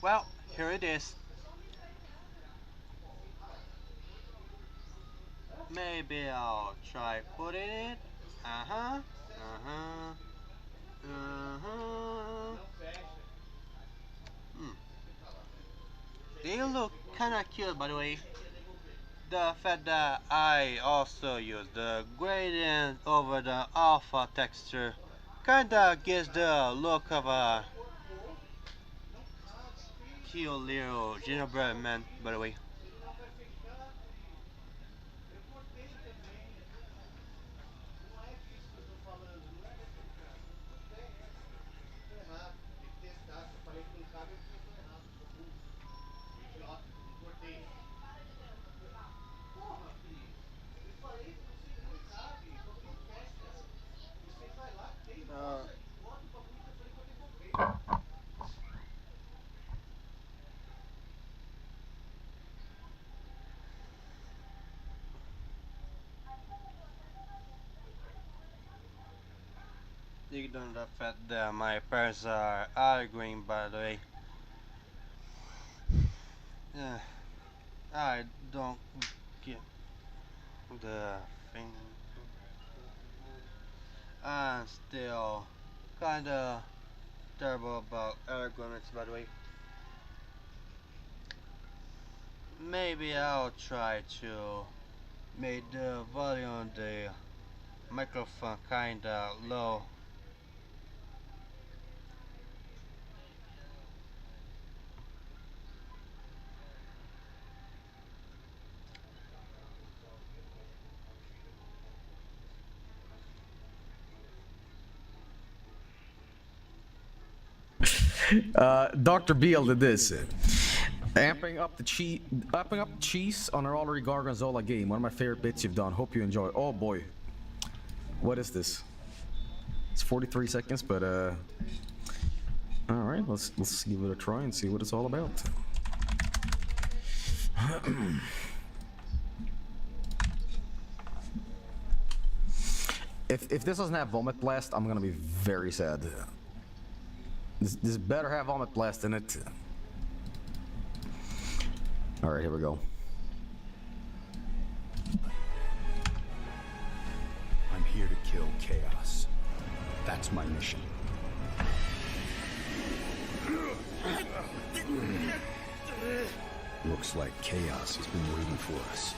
Well, here it is. Maybe I'll try putting it. Uh-huh. Uh-huh. Uh-huh. They look kinda cute, by the way. The fact that I also use the gradient over the alpha texture kinda gives the look of a cute little gingerbread man, by the way. Ignore the fact that my parents are arguing, by the way. I don't get the thing. I'm still kinda terrible about arguments, by the way. Maybe I'll try to make the volume on the microphone kinda low. Dr. Beal did this. Amping up the cheese on an already Gorgonzola game. One of my favorite bits you've done. Hope you enjoy. Oh boy. What is this? It's 43 seconds, but alright, let's give it a try and see what it's all about. If this doesn't have Vomit Blast, I'm gonna be very sad. This better have Vomit Blast in it. Alright, here we go. I'm here to kill chaos. That's my mission. Looks like chaos has been waiting for us.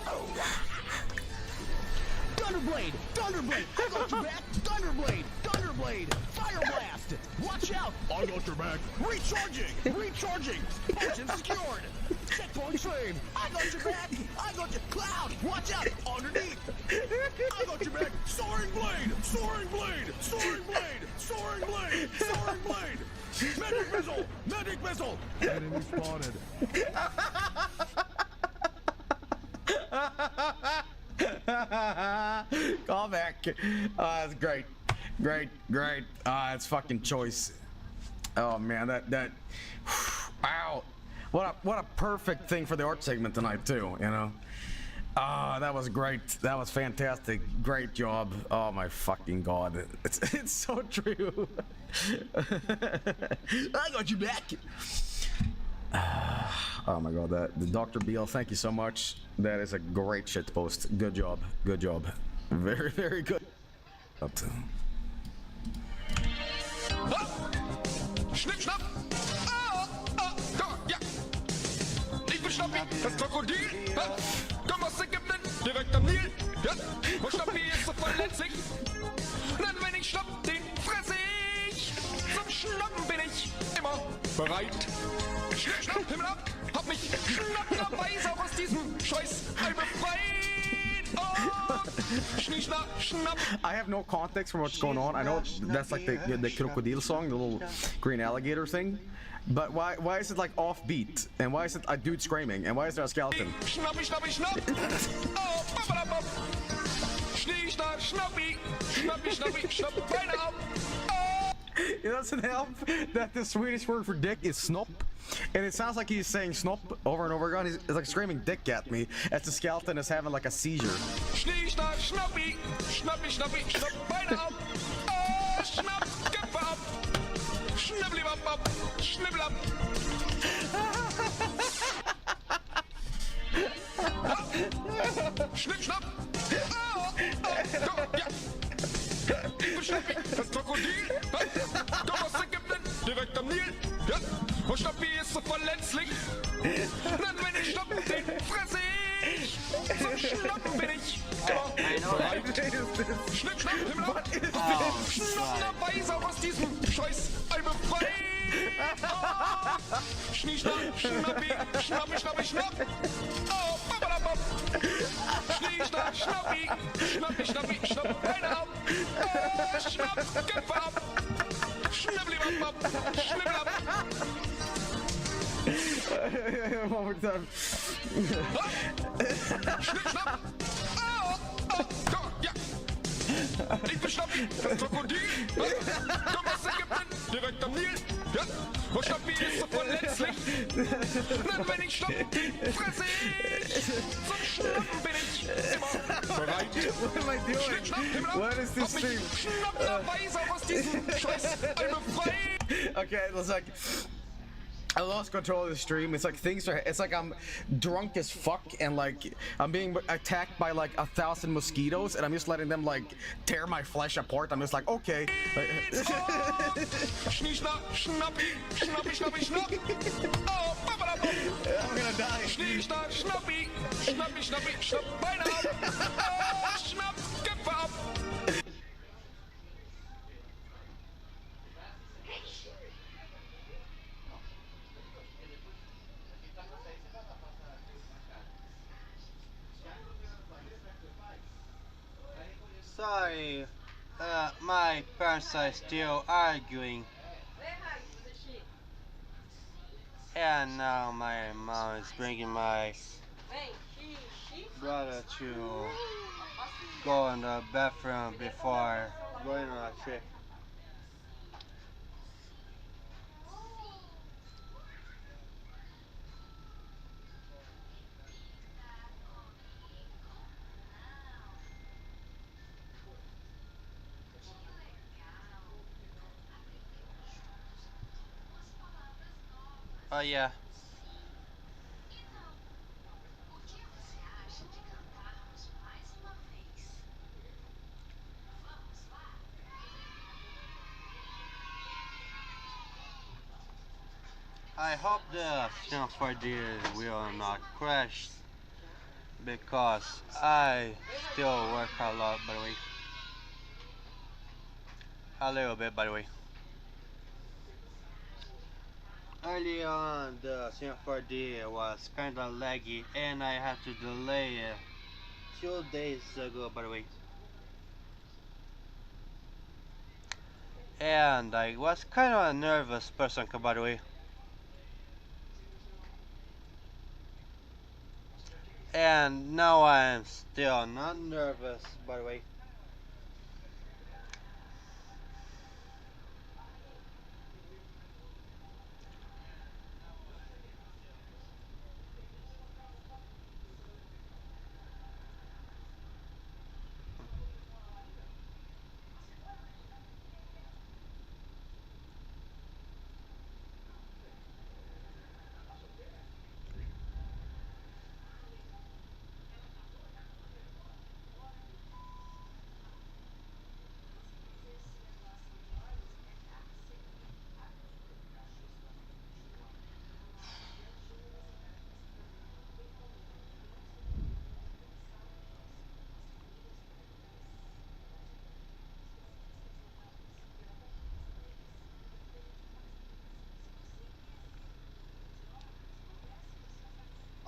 Thunderblade! Thunderblade! I got your back! Thunderblade! Thunderblade! Fire blast! Watch out! I got your back! Recharging! Recharging! Potion secured! Checkpoint saved! I got your back! I got your cloud! Watch out! Underneath! I got your back! Soaring blade! Soaring blade! Soaring blade! Soaring blade! Soaring blade! Medic missile! Medic missile! Enemy spotted. Call back. That's great. Great. It's fucking choice. Oh man, that wow. What a perfect thing for the art segment tonight too, you know. That was great. That was fantastic. Great job. Oh my fucking god. It's so true. I got you back. Oh my god, the Dr. Beal, thank you so much. That is a great shit post. Good job. Good job. Very, very good. Up to Schnipp, schnapp! Da, ja! Ich bin Schnappi, das Krokodil! Komm aus Ägypten, direkt am Nil! Ja! Und Schnappi ist so verletzlich! Denn wenn ich schnapp, den fresse ich! Zum Schnappen bin ich immer bereit! Schnipp, schnapp, Himmel ab! Hab mich schnapperweise auch aus diesem Scheiß Ei befreit! Oh! Schnie, schnapp, schnapp! I have no context for what's going on. I know that's like the crocodile song, the little green alligator thing. But why is it like offbeat? And why is it a dude screaming? And why is there a skeleton? Schnappi, schnappi, schnapp! Oh, babadabab! Schnie, schnapp, schnappi! Schnappi, schnappi, schnapp! Beine ab! Oh! It doesn't help that the Swedish word for dick is snop. And it sounds like he's saying snop over and over again. He's like screaming dick at me as the skeleton is having like a seizure. Schnie, schnapp, schnappi! Schnappi, schnappi, schnapp! Beine ab! Oh, schnapp! Köpfe ab! Schnibbli, ab! Schnibbel ab! Schnappi, das Krokodil. Komm aus Ägypten, direkt am Nil. Ja, und Schnappi ist so verletzlich. Denn wenn ich Schnapp den fresse ich. Zum Schnappen bin ich immer bereit. Schnipp, schnapp, Himmel ab. Schnapperweise auch aus diesem Scheiß ein befreit. Schnie, schnapp, schnappi, schnappi, schnappi, schnapp. Oh, babadabab. Schnie, schnapp, schnappi, schnappi, schnappi, schnapp, Beine ab. Oh, schnapp, Köpfe ab. Schnibbelibab, schnibbelab. One more time. Schnipp, schnapp. Oh, oh, komm, ja. Ich bin Schnappi, das Krokodil. Komm aus Ägypten, direkt am Nil. Ja, und Schnappi ist so verletzlich. Denn wenn ich Schnappi fresse ich. Zum Schnappen bin ich immer bereit. What am I doing? Schnipp, schnapp, Himmel ab. What is this Hab mich stream? schnapplerweise auch aus diesem Scheiß ein befreit. Okay, it's like I lost control of the stream. It's like it's like I'm drunk as fuck and like I'm being attacked by like 1,000 mosquitoes and I'm just letting them like tear my flesh apart. I'm just like, okay. Schnie, schnapp, schnappi, schnappi, schnappi, schnapp. Oh, babadabab. I'm gonna die. Schnie, schnapp, schnappi, schnappi, schnappi, schnapp, Beine ab. Oh, schnapp, Köpfe ab. Sorry, my parents are still arguing. And now my mom is bringing my brother to go in the bathroom before going on a trip. Oh yeah. I hope the C4D will not crash because I still work a lot, by the way. A little bit, by the way. Early on, the C4D was kinda laggy and I had to delay it 2 days ago, by the way. And I was kind of a nervous person, by the way. And now I'm still not nervous, by the way.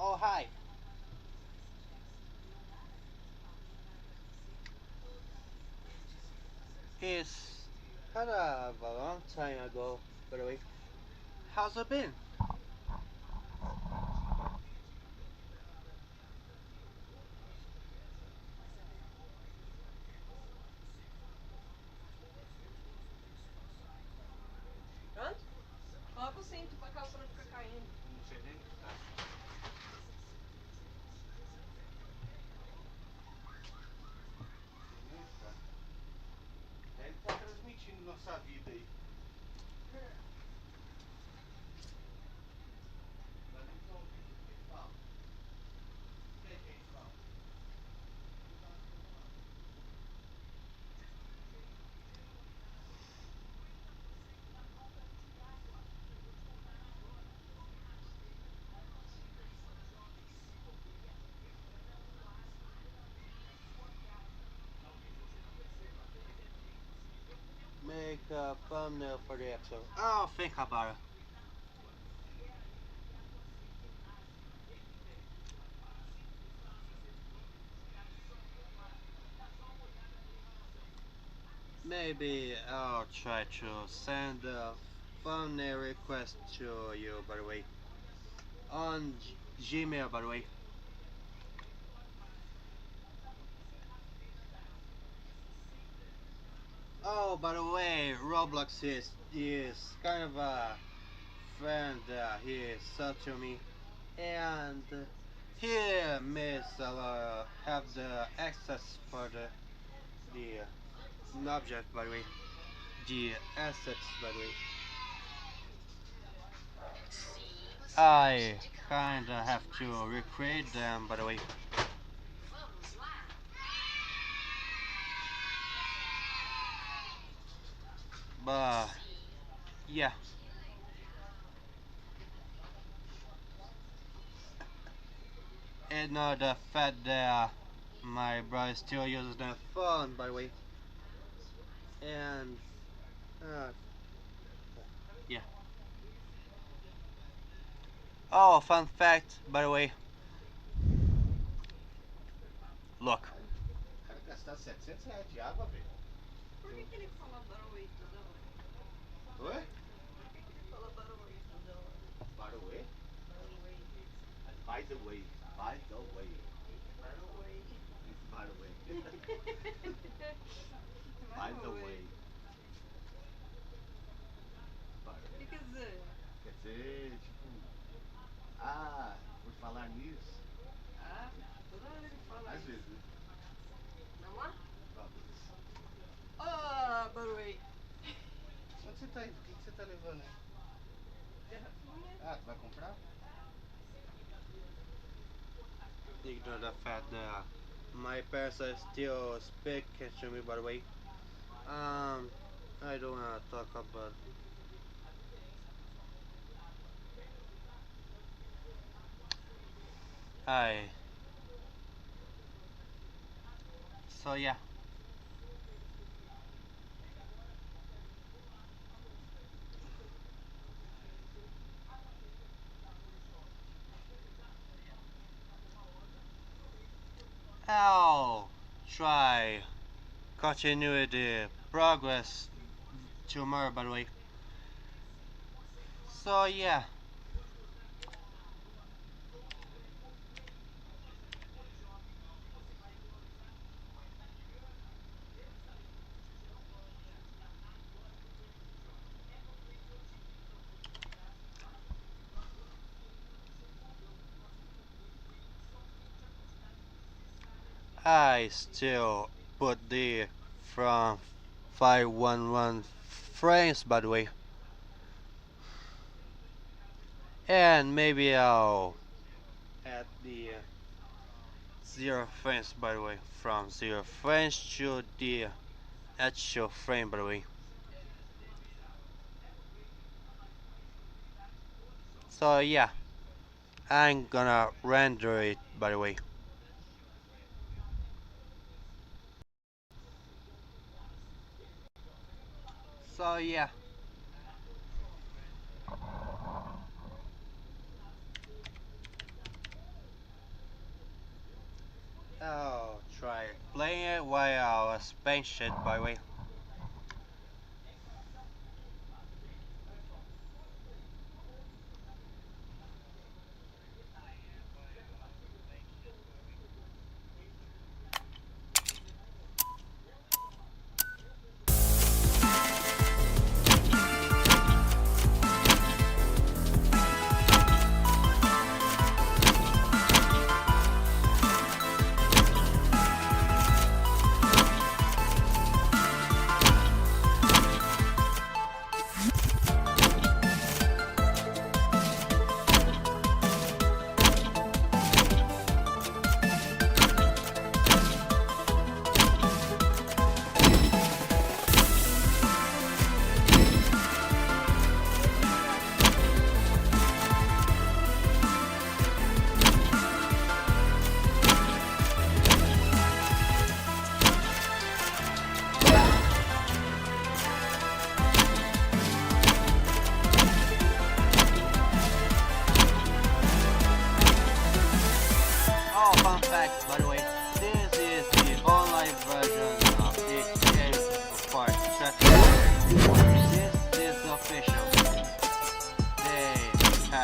Oh, hi. It's kind of a long time ago, by the way. How's it been? Pronto? Logo sim, tu pra calça não ficar caindo. Não sei nem. Ele tá transmitindo nossa vida aí. Mas nem tô ouvindo o que ele fala. O que ele fala? make a thumbnail for the episode? I'll think about it. Maybe I'll try to send a thumbnail request to you, by the way. On Gmail, by the way. Oh, by the way, Roblox is kind of a friend he said to me, and he may have the access for the object, by the way, the assets, by the way. I kinda have to recreate them, by the way. But yeah. And the fact that my brother still uses the phone, by the way. And yeah. Oh, fun fact, by the way. Look. Cara, gastar R$ 700 de água, velho. Por que ele fala Baruei toda hora? Oi? Por que ele fala Baruei toda hora? Baruei? Baruei. By the way. By the way. Baruei. By the way. By the way. O que quer dizer? Quer dizer, tipo... Ah, por falar nisso... Ah, toda hora ele fala Às isso. vezes, né? Vamos lá? Vamos. Ah, Baruei. Onde você tá indo? O que você tá levando aí? Garrafinha. Ah, tu vai comprar? Ignore the fact that my parents are still speaking to me, by the way. I don't wanna talk about. So yeah. I'll try continue the progress tomorrow, by the way. So yeah. I still put the from 511 frames, by the way, and maybe I'll add the 0 frames, by the way, from 0 frames to the actual frame, by the way. So yeah, I'm gonna render it, by the way. So yeah. I'll try playing it while I was paint shit, by the way.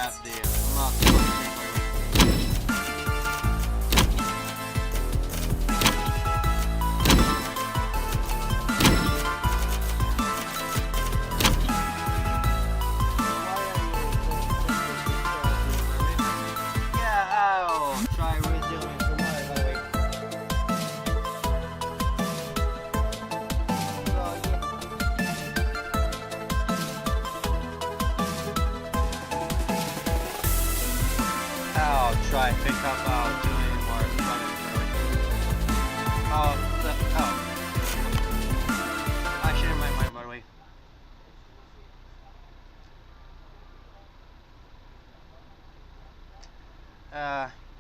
have the mock. Try pick up doing more I changed my mind by the way.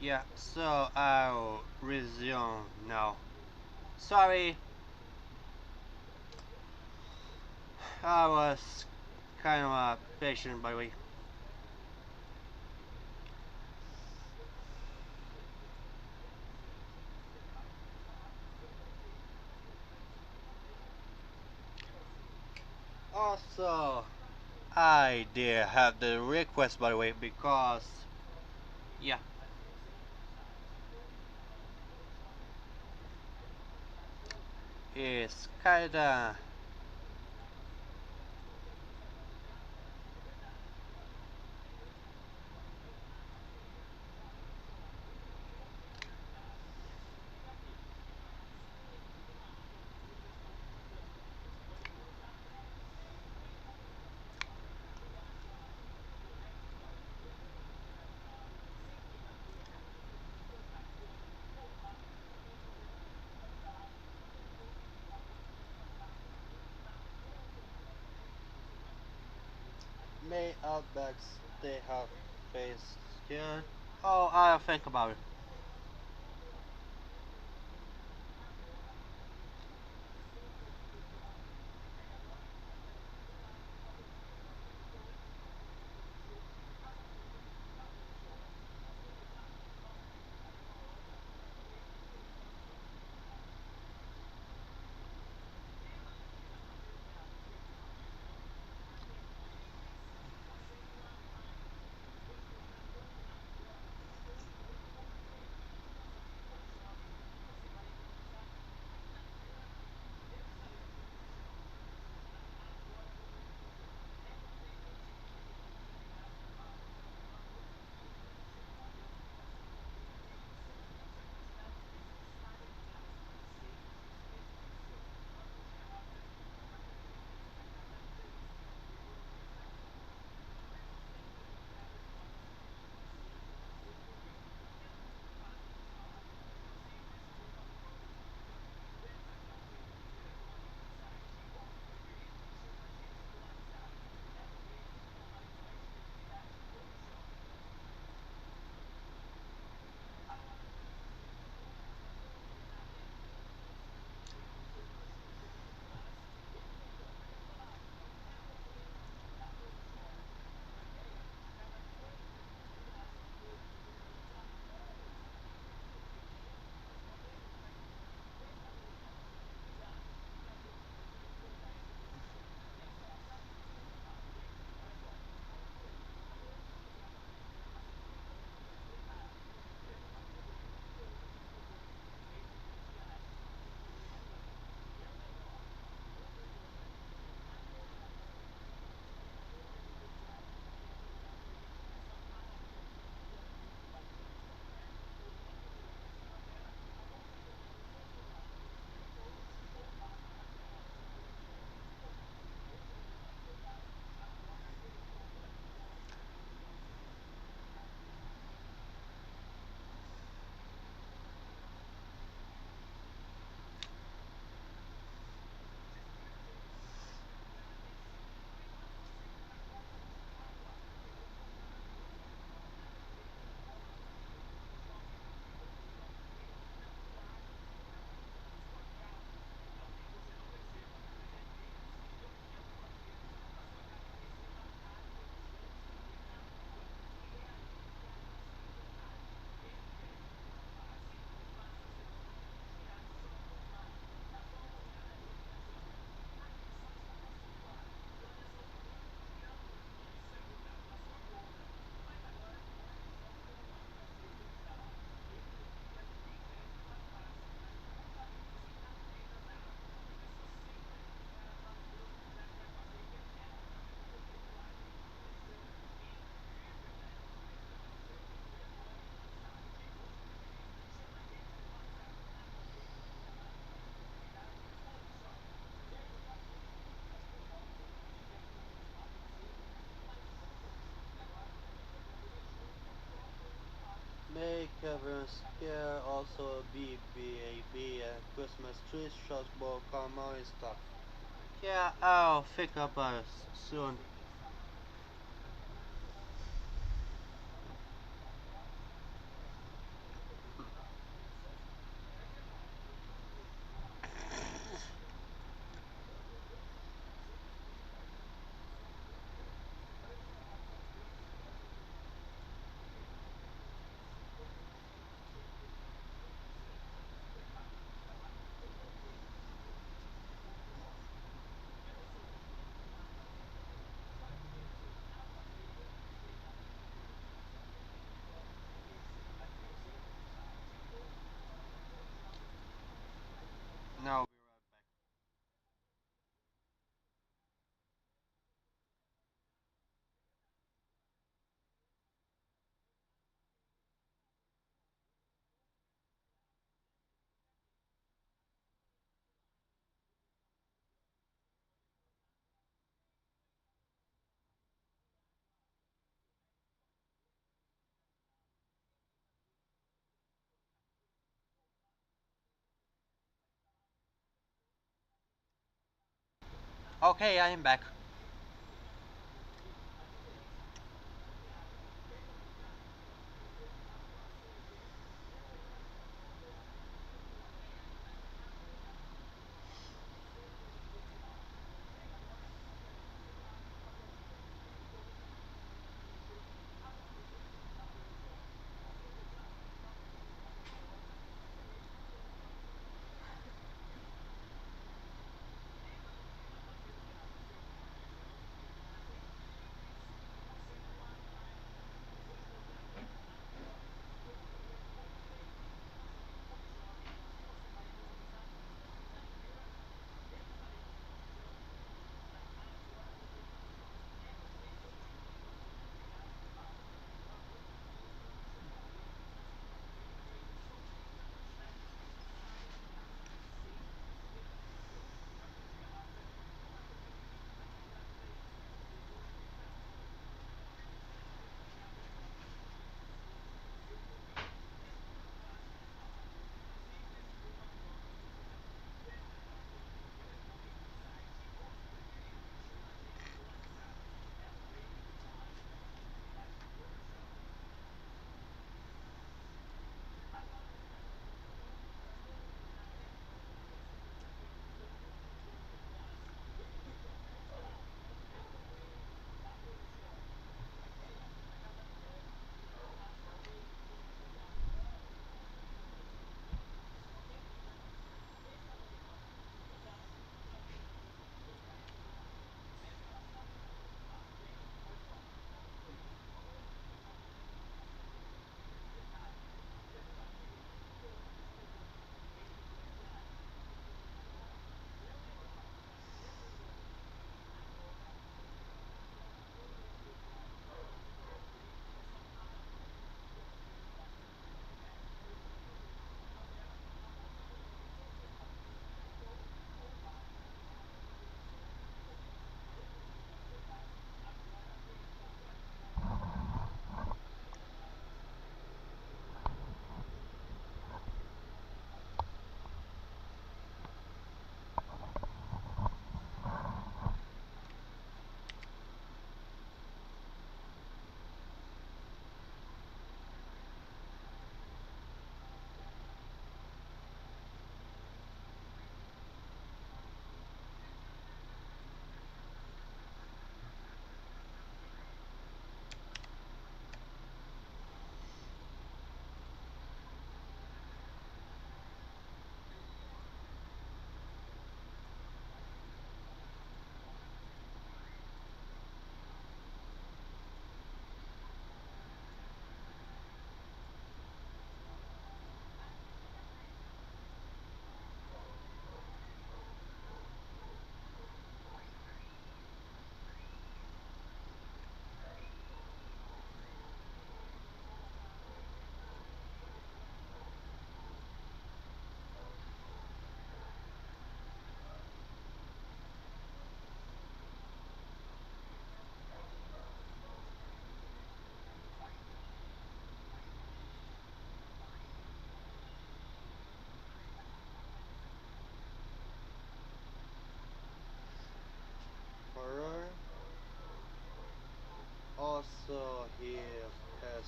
Yeah, so I'll resume now. Sorry. I was kind of patient by the way. Also, I did have the request by the way because, yeah. It's kinda may outbacks they have faced skin. Oh, I'll think about it. everyone's here. Also, BBAB and Christmas trees, shotball, karma and stuff. Yeah, I'll think about it soon. Now. Okay, I am back.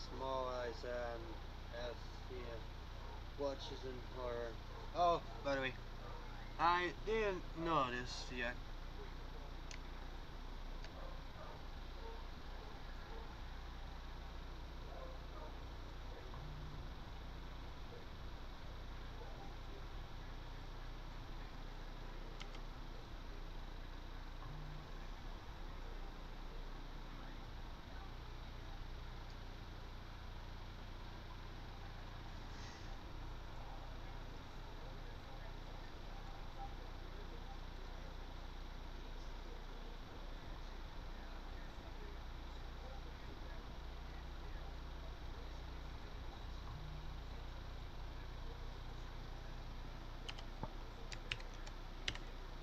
small eyes and as he watches in horror. Oh, by the way, I didn't notice yet.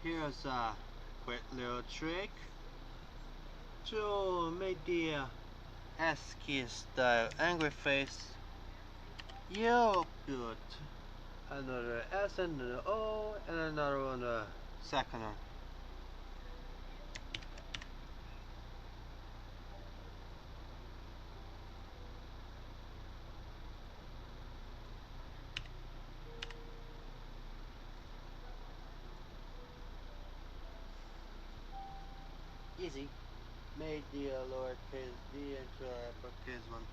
Here's a quick little trick to make the ASCII style angry face. You put another S and an O and another on the second one. Easy. Made the lowercase d into a uppercase one.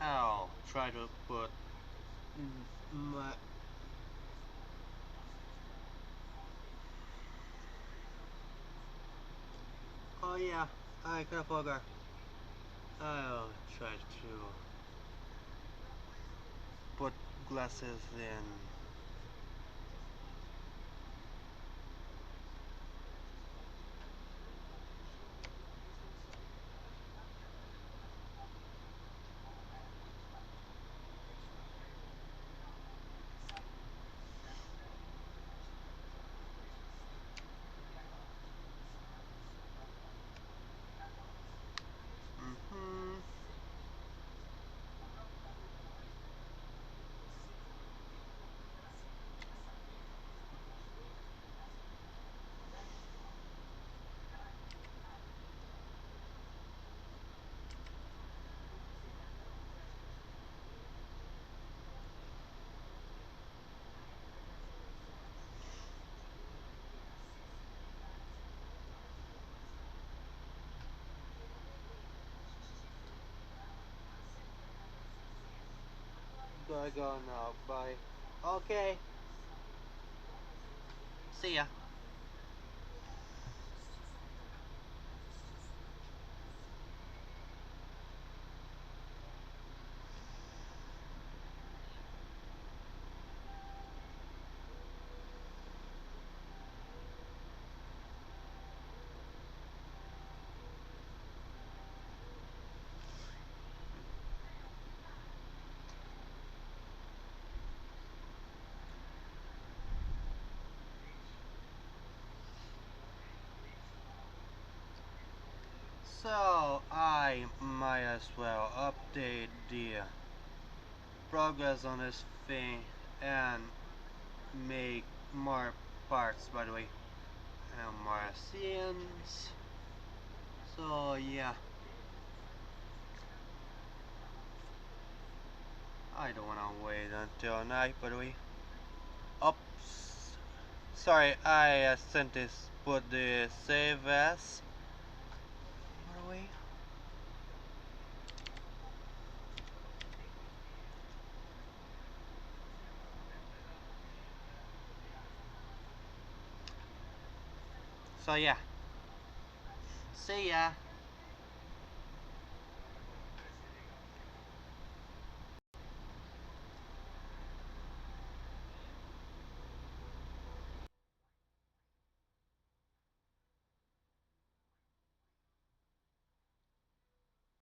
I'll try to put my oh yeah, I kind of forgot. I'll try to put glasses in. gotta go now. Bye. Okay. See ya. So I might as well update the progress on this thing and make more parts, by the way, and more scenes. So yeah, I don't wanna wait until night, by the way. Oops, sorry, I accidentally put the save as, by the way. So yeah, see ya.